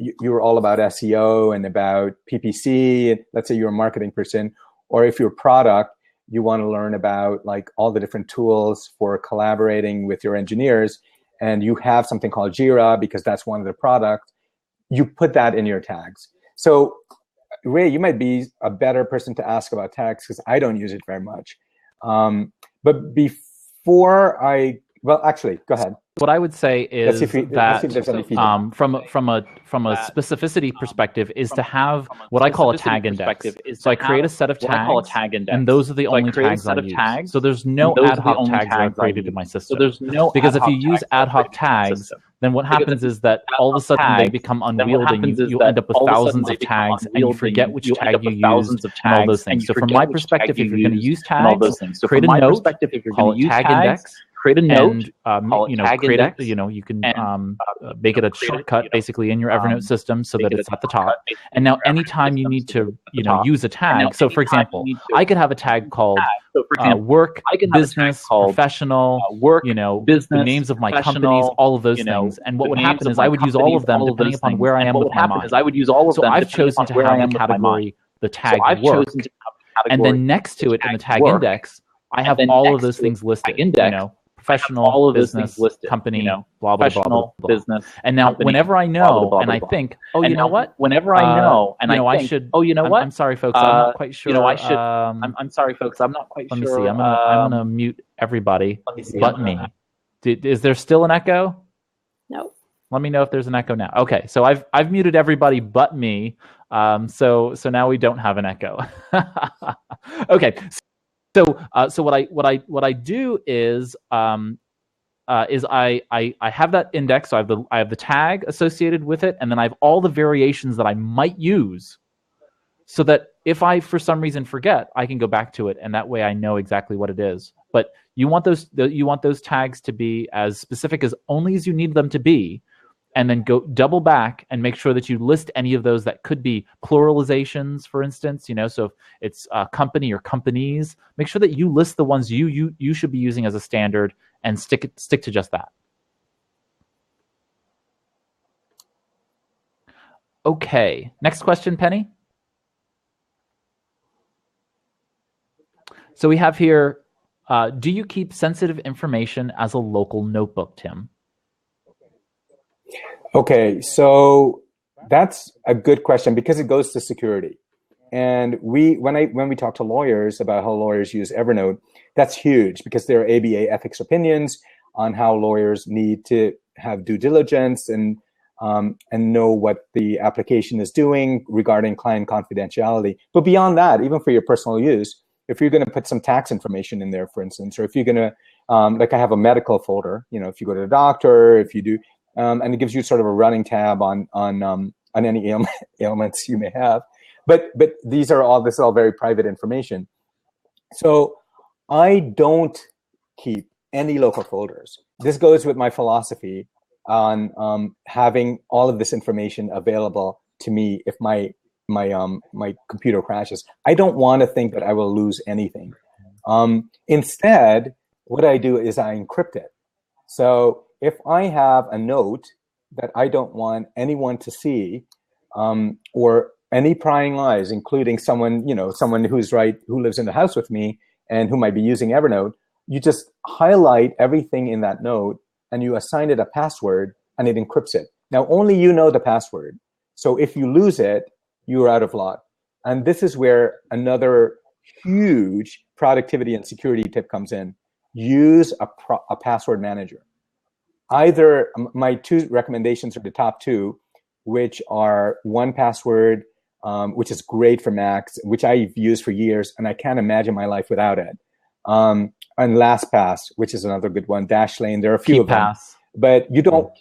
all about SEO and about PPC. Let's say you're a marketing person, or if you're a product, you want to learn about like all the different tools for collaborating with your engineers, and you have something called Jira because that's one of the products. You put that in your tags. So Ray, you might be a better person to ask about tags because I don't use it very much. But before actually, go ahead.
What I would say is that from a specificity perspective is to have what I call a tag index. So I create a set of tags, and those are the only tags I use. So there's no ad hoc tags that are created in my system. Because if you use ad hoc tags, then what happens is that all of a sudden they become unwieldy. You end up with thousands of tags, and you forget which tag you used, and all those things. So from my perspective, if you're going to use tags, create a note, call it tag index, create a note,
call it tag
create
index,
a, you can make it a shortcut basically in your Evernote system so that it's at the top. And now anytime you need to, use a tag. So for example, I could have a tag called work, business, professional, the names of my companies, all of those things. And what would happen is I would use all of them depending upon where I am with my mind. So I've chosen to have the category, the tag work. And then next to it in the tag index, I have all of those things listed. Professional, business, company, blah, blah, blah, blah, blah.
Business,
and now whenever I know and I think, oh, you know what?
Whenever I know and I should, oh, you know what?
I'm sorry, folks, I'm not quite sure.
I should. I'm sorry, folks, I'm not quite sure.
Let me see. I'm gonna mute everybody but me. Is there still an echo?
No.
Let me know if there's an echo now. Okay, so I've muted everybody but me. So now we don't have an echo. Okay. So what I do is I have that index. So I have the tag associated with it, and then I have all the variations that I might use, so that if I for some reason forget, I can go back to it, and that way I know exactly what it is. But you want those tags to be as specific as only as you need them to be, and then go double back and make sure that you list any of those that could be pluralizations, for instance. So if it's a company or companies, make sure that you list the ones you should be using as a standard and stick to just that. Okay, next question, Penny. So we have here, do you keep sensitive information as a local notebook, Tim?
Okay, so that's a good question because it goes to security. And when we talk to lawyers about how lawyers use Evernote, that's huge because there are ABA ethics opinions on how lawyers need to have due diligence and know what the application is doing regarding client confidentiality. But beyond that, even for your personal use, if you're going to put some tax information in there, for instance, or if you're going to, like I have a medical folder, if you go to the doctor, if you do, and it gives you sort of a running tab on any ailments you may have. But this is all very private information. So I don't keep any local folders. This goes with my philosophy on having all of this information available to me if my computer crashes. I don't want to think that I will lose anything. Instead, what I do is I encrypt it. So if I have a note that I don't want anyone to see, or any prying eyes, including someone who lives in the house with me and who might be using Evernote, you just highlight everything in that note and you assign it a password and it encrypts it. Now, only you know the password. So if you lose it, you're out of luck. And this is where another huge productivity and security tip comes in. Use a password manager. Either my two recommendations are the top two, which are 1Password, which is great for Macs, which I've used for years, and I can't imagine my life without it. And LastPass, which is another good one. Dashlane, there are a few of them. But you don't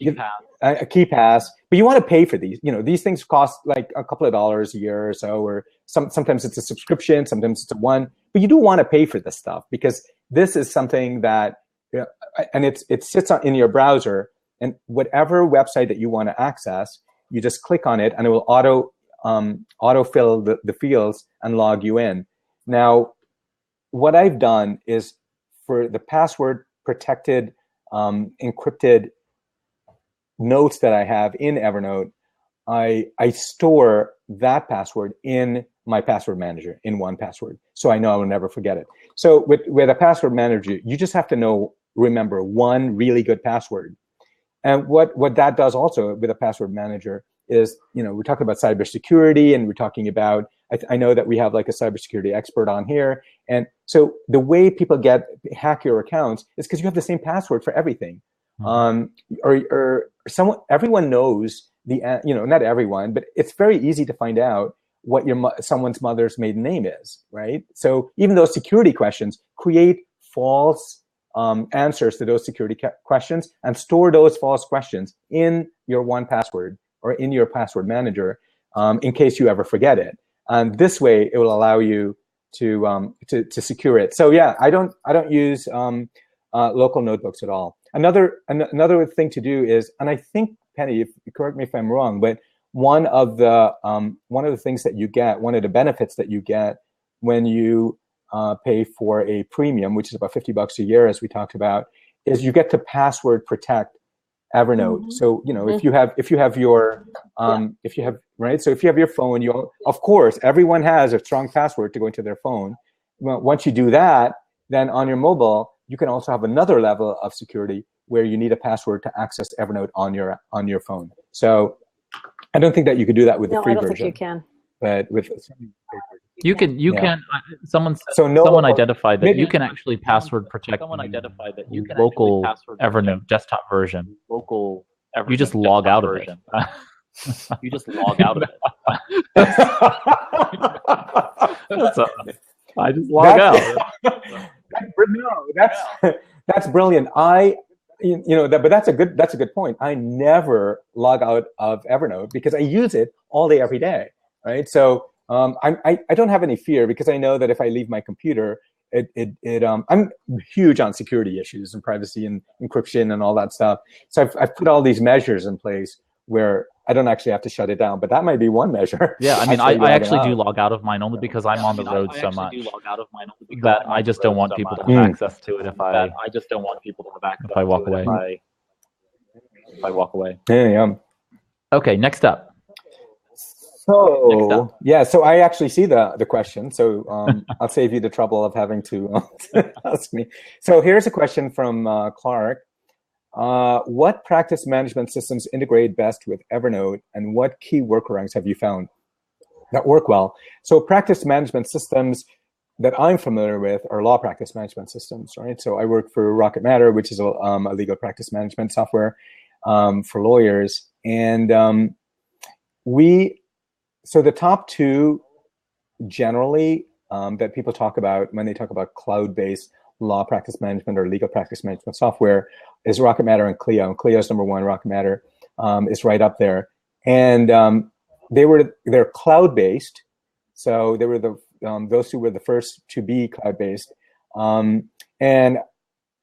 a KeyPass, but you want to pay for these. These things cost like a couple of dollars a year or so, or sometimes it's a subscription, sometimes it's a one. But you do want to pay for this stuff because this is something that, and it sits in your browser, and whatever website that you want to access, you just click on it, and it will autofill the fields and log you in. Now, what I've done is for the password protected, encrypted notes that I have in Evernote, I store that password in my password manager in 1Password, so I know I will never forget it. So with a password manager, you just have to remember one really good password. And what that does also with a password manager is, we're talking about cybersecurity, and we're talking about, I know that we have like a cybersecurity expert on here. And so the way people hack your accounts is because you have the same password for everything. Everyone knows not everyone, but it's very easy to find out what someone's mother's maiden name is, right? So even those security questions create false answers to those security questions, and store those false questions in your 1Password or in your password manager in case you ever forget it. And this way, it will allow you to secure it. So yeah, I don't use local notebooks at all. Another thing to do is, and I think, Penny, if you correct me if I'm wrong, but one of the things that you get, one of the benefits that you get when you pay for a premium, which is about $50 a year, as we talked about, is you get to password protect Evernote. Mm-hmm. So if you have your right, so if you have your phone, of course everyone has a strong password to go into their phone. Well, once you do that, then on your mobile you can also have another level of security where you need a password to access Evernote on your phone. So I don't think that you could do that with the free version. No, I don't think you can. But with
you can. Someone identified that you can actually password protect local Evernote desktop version. You just log out of it.
You just log out of it.
I just log out.
That's brilliant. But that's a good point. I never log out of Evernote because I use it all day, every day. Right. So I don't have any fear because I know that if I leave my computer, I'm huge on security issues and privacy and encryption and all that stuff. So I've put all these measures in place where I don't actually have to shut it down, but that might be one measure.
Yeah, I mean, I actually do log out of mine only because I'm on the road so much that I just don't want people to have access to it if I walk away.
If I walk away.
Yeah.
Okay, next up.
So so I actually see the question. So I'll save you the trouble of having to ask me. So here's a question from Clark. What practice management systems integrate best with Evernote, and what key workarounds have you found that work well? So practice management systems that I'm familiar with are law practice management systems, right? So I work for RocketMatter, which is a legal practice management software for lawyers. And so the top two generally that people talk about when they talk about cloud-based law practice management or legal practice management software is RocketMatter and Clio. And Clio is number one. RocketMatter is right up there. And they're cloud-based. So they were those two were the first to be cloud-based. And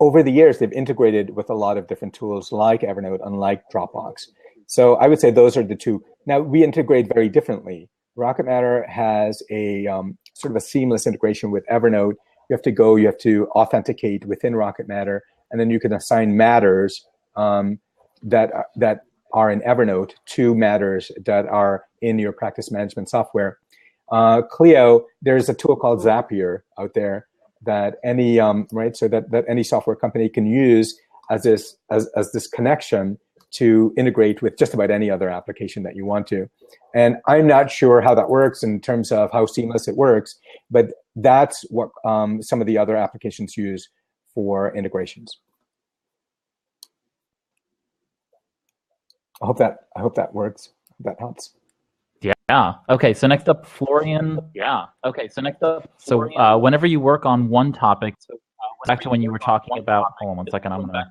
over the years, they've integrated with a lot of different tools like Evernote and like Dropbox. So I would say those are the two. Now, we integrate very differently. RocketMatter has a sort of a seamless integration with Evernote. You have to authenticate within RocketMatter, and then you can assign matters that are in Evernote to matters that are in your practice management software. Clio, there's a tool called Zapier out there that any that any software company can use as this connection to integrate with just about any other application that you want to. And I'm not sure how that works in terms of how seamless it works, but that's what some of the other applications use for integrations. I hope that works. That helps.
Yeah. Okay. So next up, Florian. So whenever you work on one topic, back to when you were talking about. Hold on 1 second. I'm gonna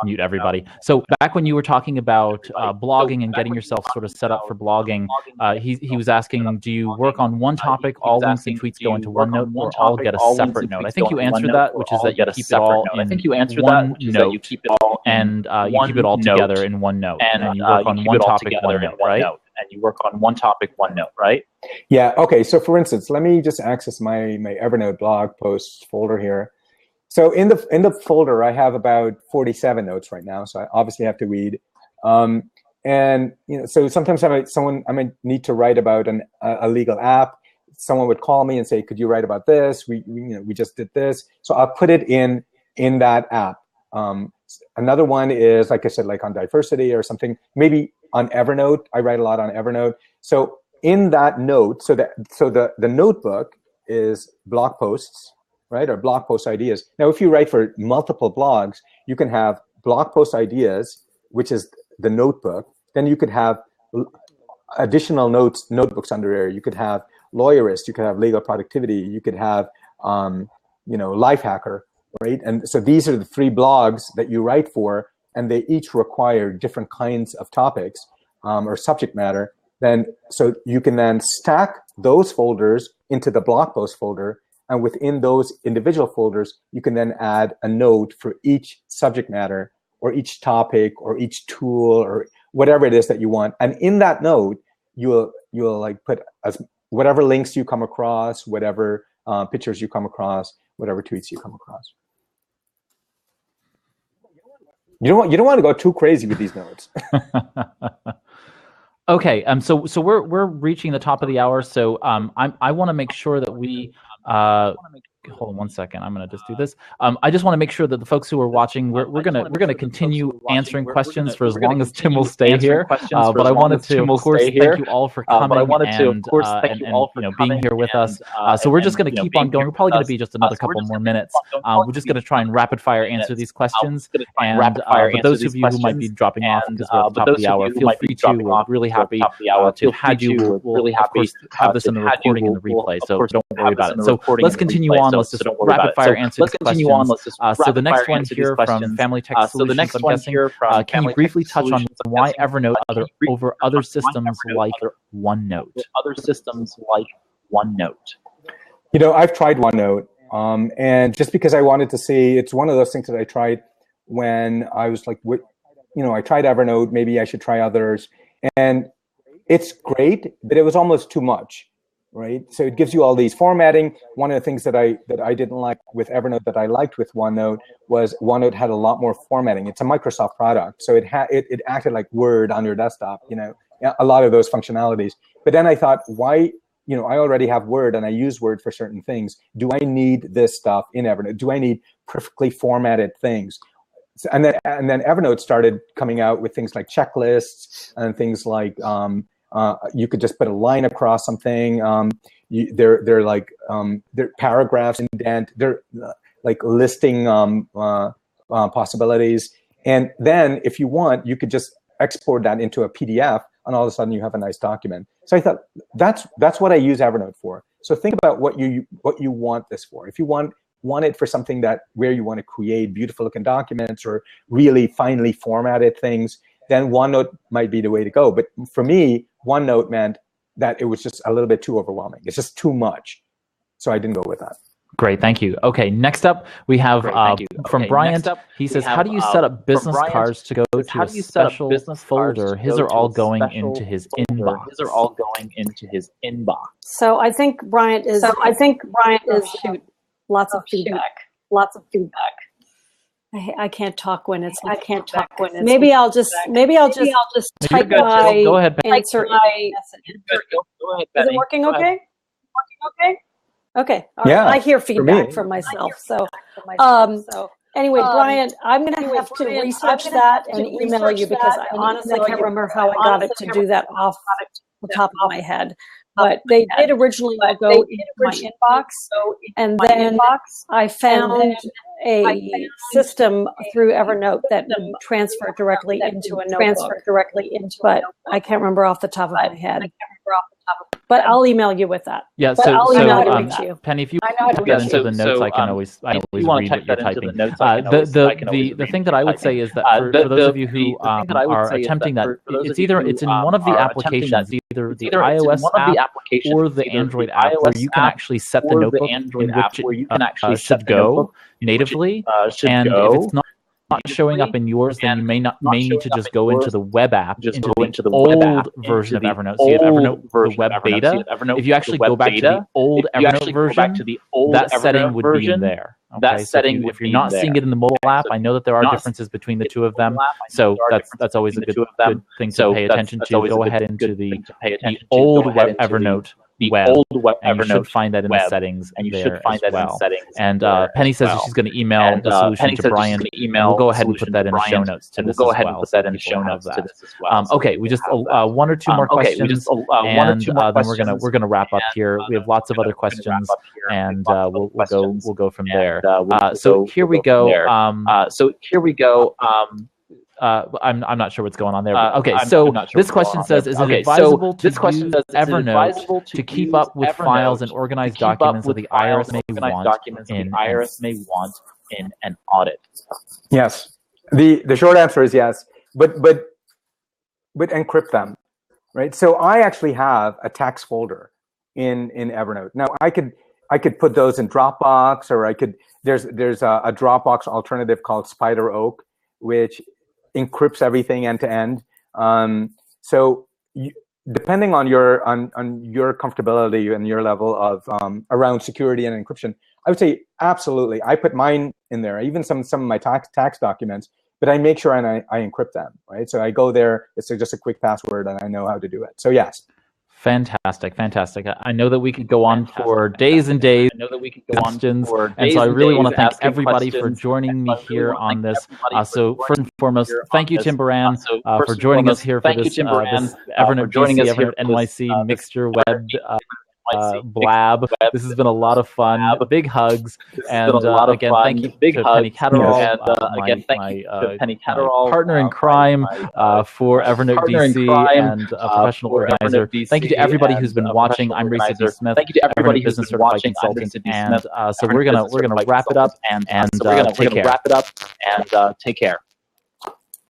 mute everybody. So back when you were talking about blogging and getting yourself sort of set up for blogging, he was asking, do you work on one topic, all links and tweets go into OneNote, or all get a separate note? I think you answered that, which is that you keep it all in one note, and you keep it all together in OneNote, and you work on one topic, OneNote, right?
And you work on one topic, OneNote, right?
Yeah. Okay. So for instance, let me just access my Evernote blog posts folder here. So in the folder, I have about 47 notes right now. So I obviously have to read. And so sometimes I might need to write about a legal app. Someone would call me and say, "Could you write about this? We just did this." So I'll put it in that app. Another one is, like I said, like on diversity or something. Maybe on Evernote, I write a lot on Evernote. So in that note, so the notebook is blog posts, right, or blog post ideas. Now, if you write for multiple blogs, you can have blog post ideas, which is the notebook. Then you could have additional notebooks under there. You could have Lawyerist, you could have Legal Productivity, you could have Life Hacker, right? And so these are the three blogs that you write for, and they each require different kinds of topics or subject matter. So you can then stack those folders into the blog post folder, And within those individual folders, you can then add a note for each subject matter or each topic or each tool or whatever it is that you want. And in that note, you'll like put whatever links you come across, whatever pictures you come across, whatever tweets you come across. You don't want to go too crazy with these notes.
Okay, so we're reaching the top of the hour. So I want to make sure that we hold on one second. I'm going to just do this. I just want to make sure that the folks who are watching, we're gonna continue answering questions for as long as Tim will stay here. But I wanted to, of course, thank you all for coming and being here with us. So we're just going to keep on going. We're probably going to be just another couple more minutes. We're just going to try and rapid fire answer these questions. And but those of you who might be dropping off because we're at the top of the hour, feel free to. We're really happy to have had you. We'll of course have this in the recording and the replay. So don't worry about it. So let's continue on. Let's just rapid fire answer these questions. So the next one here from Family Tech Solutions, I'm guessing, can you briefly touch on why Evernote over other systems like OneNote?
You know, I've tried OneNote, and just because I wanted to see, it's one of those things that I tried when I was like, I tried Evernote, maybe I should try others, and it's great, but it was almost too much. Right, so it gives you all these formatting. One of the things that I didn't like with Evernote that I liked with OneNote was OneNote had a lot more formatting. It's a Microsoft product, so it acted like Word on your desktop. A lot of those functionalities. But then I thought, why? I already have Word and I use Word for certain things. Do I need this stuff in Evernote? Do I need perfectly formatted things? And then Evernote started coming out with things like checklists and things like. You could just put a line across something. They're paragraphs indent. They're like listing possibilities. And then if you want, you could just export that into a PDF, and all of a sudden you have a nice document. So I thought that's what I use Evernote for. So think about what you want this for. If you want it for something where you want to create beautiful looking documents or really finely formatted things, then OneNote might be the way to go. But for me, OneNote meant that it was just a little bit too overwhelming. It's just too much. So I didn't go with that.
Great, thank you. Okay, next up we have from Brian. He says, how do you set up business cards to go to a special folder? His are all going into his inbox.
So I think Brian is lots of feedback. I can't talk when it's. Maybe I'll just type my
go ahead,
answer.
Go ahead,
Is it working okay? Okay. All right.
Yeah,
I hear feedback from myself. So, anyway, Brian, I'm going to have to research that and email you because I honestly can't remember how I got it to do that off the top of my head. But they did originally go into my inbox, and then I found a system through Evernote that would transfer directly into a notebook. But I can't remember off the top of my head. But I'll email you with that.
Yeah, so Penny, if you put that into the notes, I can always read what you're typing. The thing that I would say is that for those of you who are attempting that, it's in one of the applications, either the iOS app or the Android app, where you can actually set the notebook in which it should go natively. And if it's not showing up in yours, then you may need to just go into the web app, into the old version of Evernote. So you have Evernote, the web beta. If you actually go back to the old Evernote version, that setting would be in there. Okay, so if you're not seeing it in the mobile app, I know that there are differences between the two of them. So that's always a good thing to pay attention to. Go ahead into the old web Evernote web, and you should find that in the settings there as well. And Penny says that she's going to email the solution to Brian. We'll go ahead and put that in the show notes to this as well. Okay, we just one or two more questions, and then we're gonna wrap up here. We have lots of other questions, and we'll go from there. So here we go. I'm not sure what's going on there. Okay, so this question says, is it advisable to use Evernote to keep up with files and organize documents that the IRS may want in an audit?
Yes. The short answer is yes, but encrypt them, right? So I actually have a tax folder in Evernote. Now I I could put those in Dropbox, or I could. There's a Dropbox alternative called Spider Oak, which encrypts everything end to end. So depending on your comfortability and your level of around security and encryption, I would say absolutely. I put mine in there, even some of my tax documents, but I make sure and I encrypt them, right? So I go there, it's just a quick password, and I know how to do it. So yes.
Fantastic. I know that we could go on for days and days. I know that we could go on for days, and so I really want to thank everybody for joining me here on this. So first and foremost, thank you, Tim Baran, for joining us here for this Evernote DC, Evernote NYC mixture web blab. This has been a lot of fun. Big hugs, and again, thank you to Penny Catterall, partner in crime for Evernote DC and a professional organizer. Thank you to everybody who's been watching. I'm Ray Sidney Smith. Thank you to everybody who's been watching. And so we're gonna wrap it up and take care.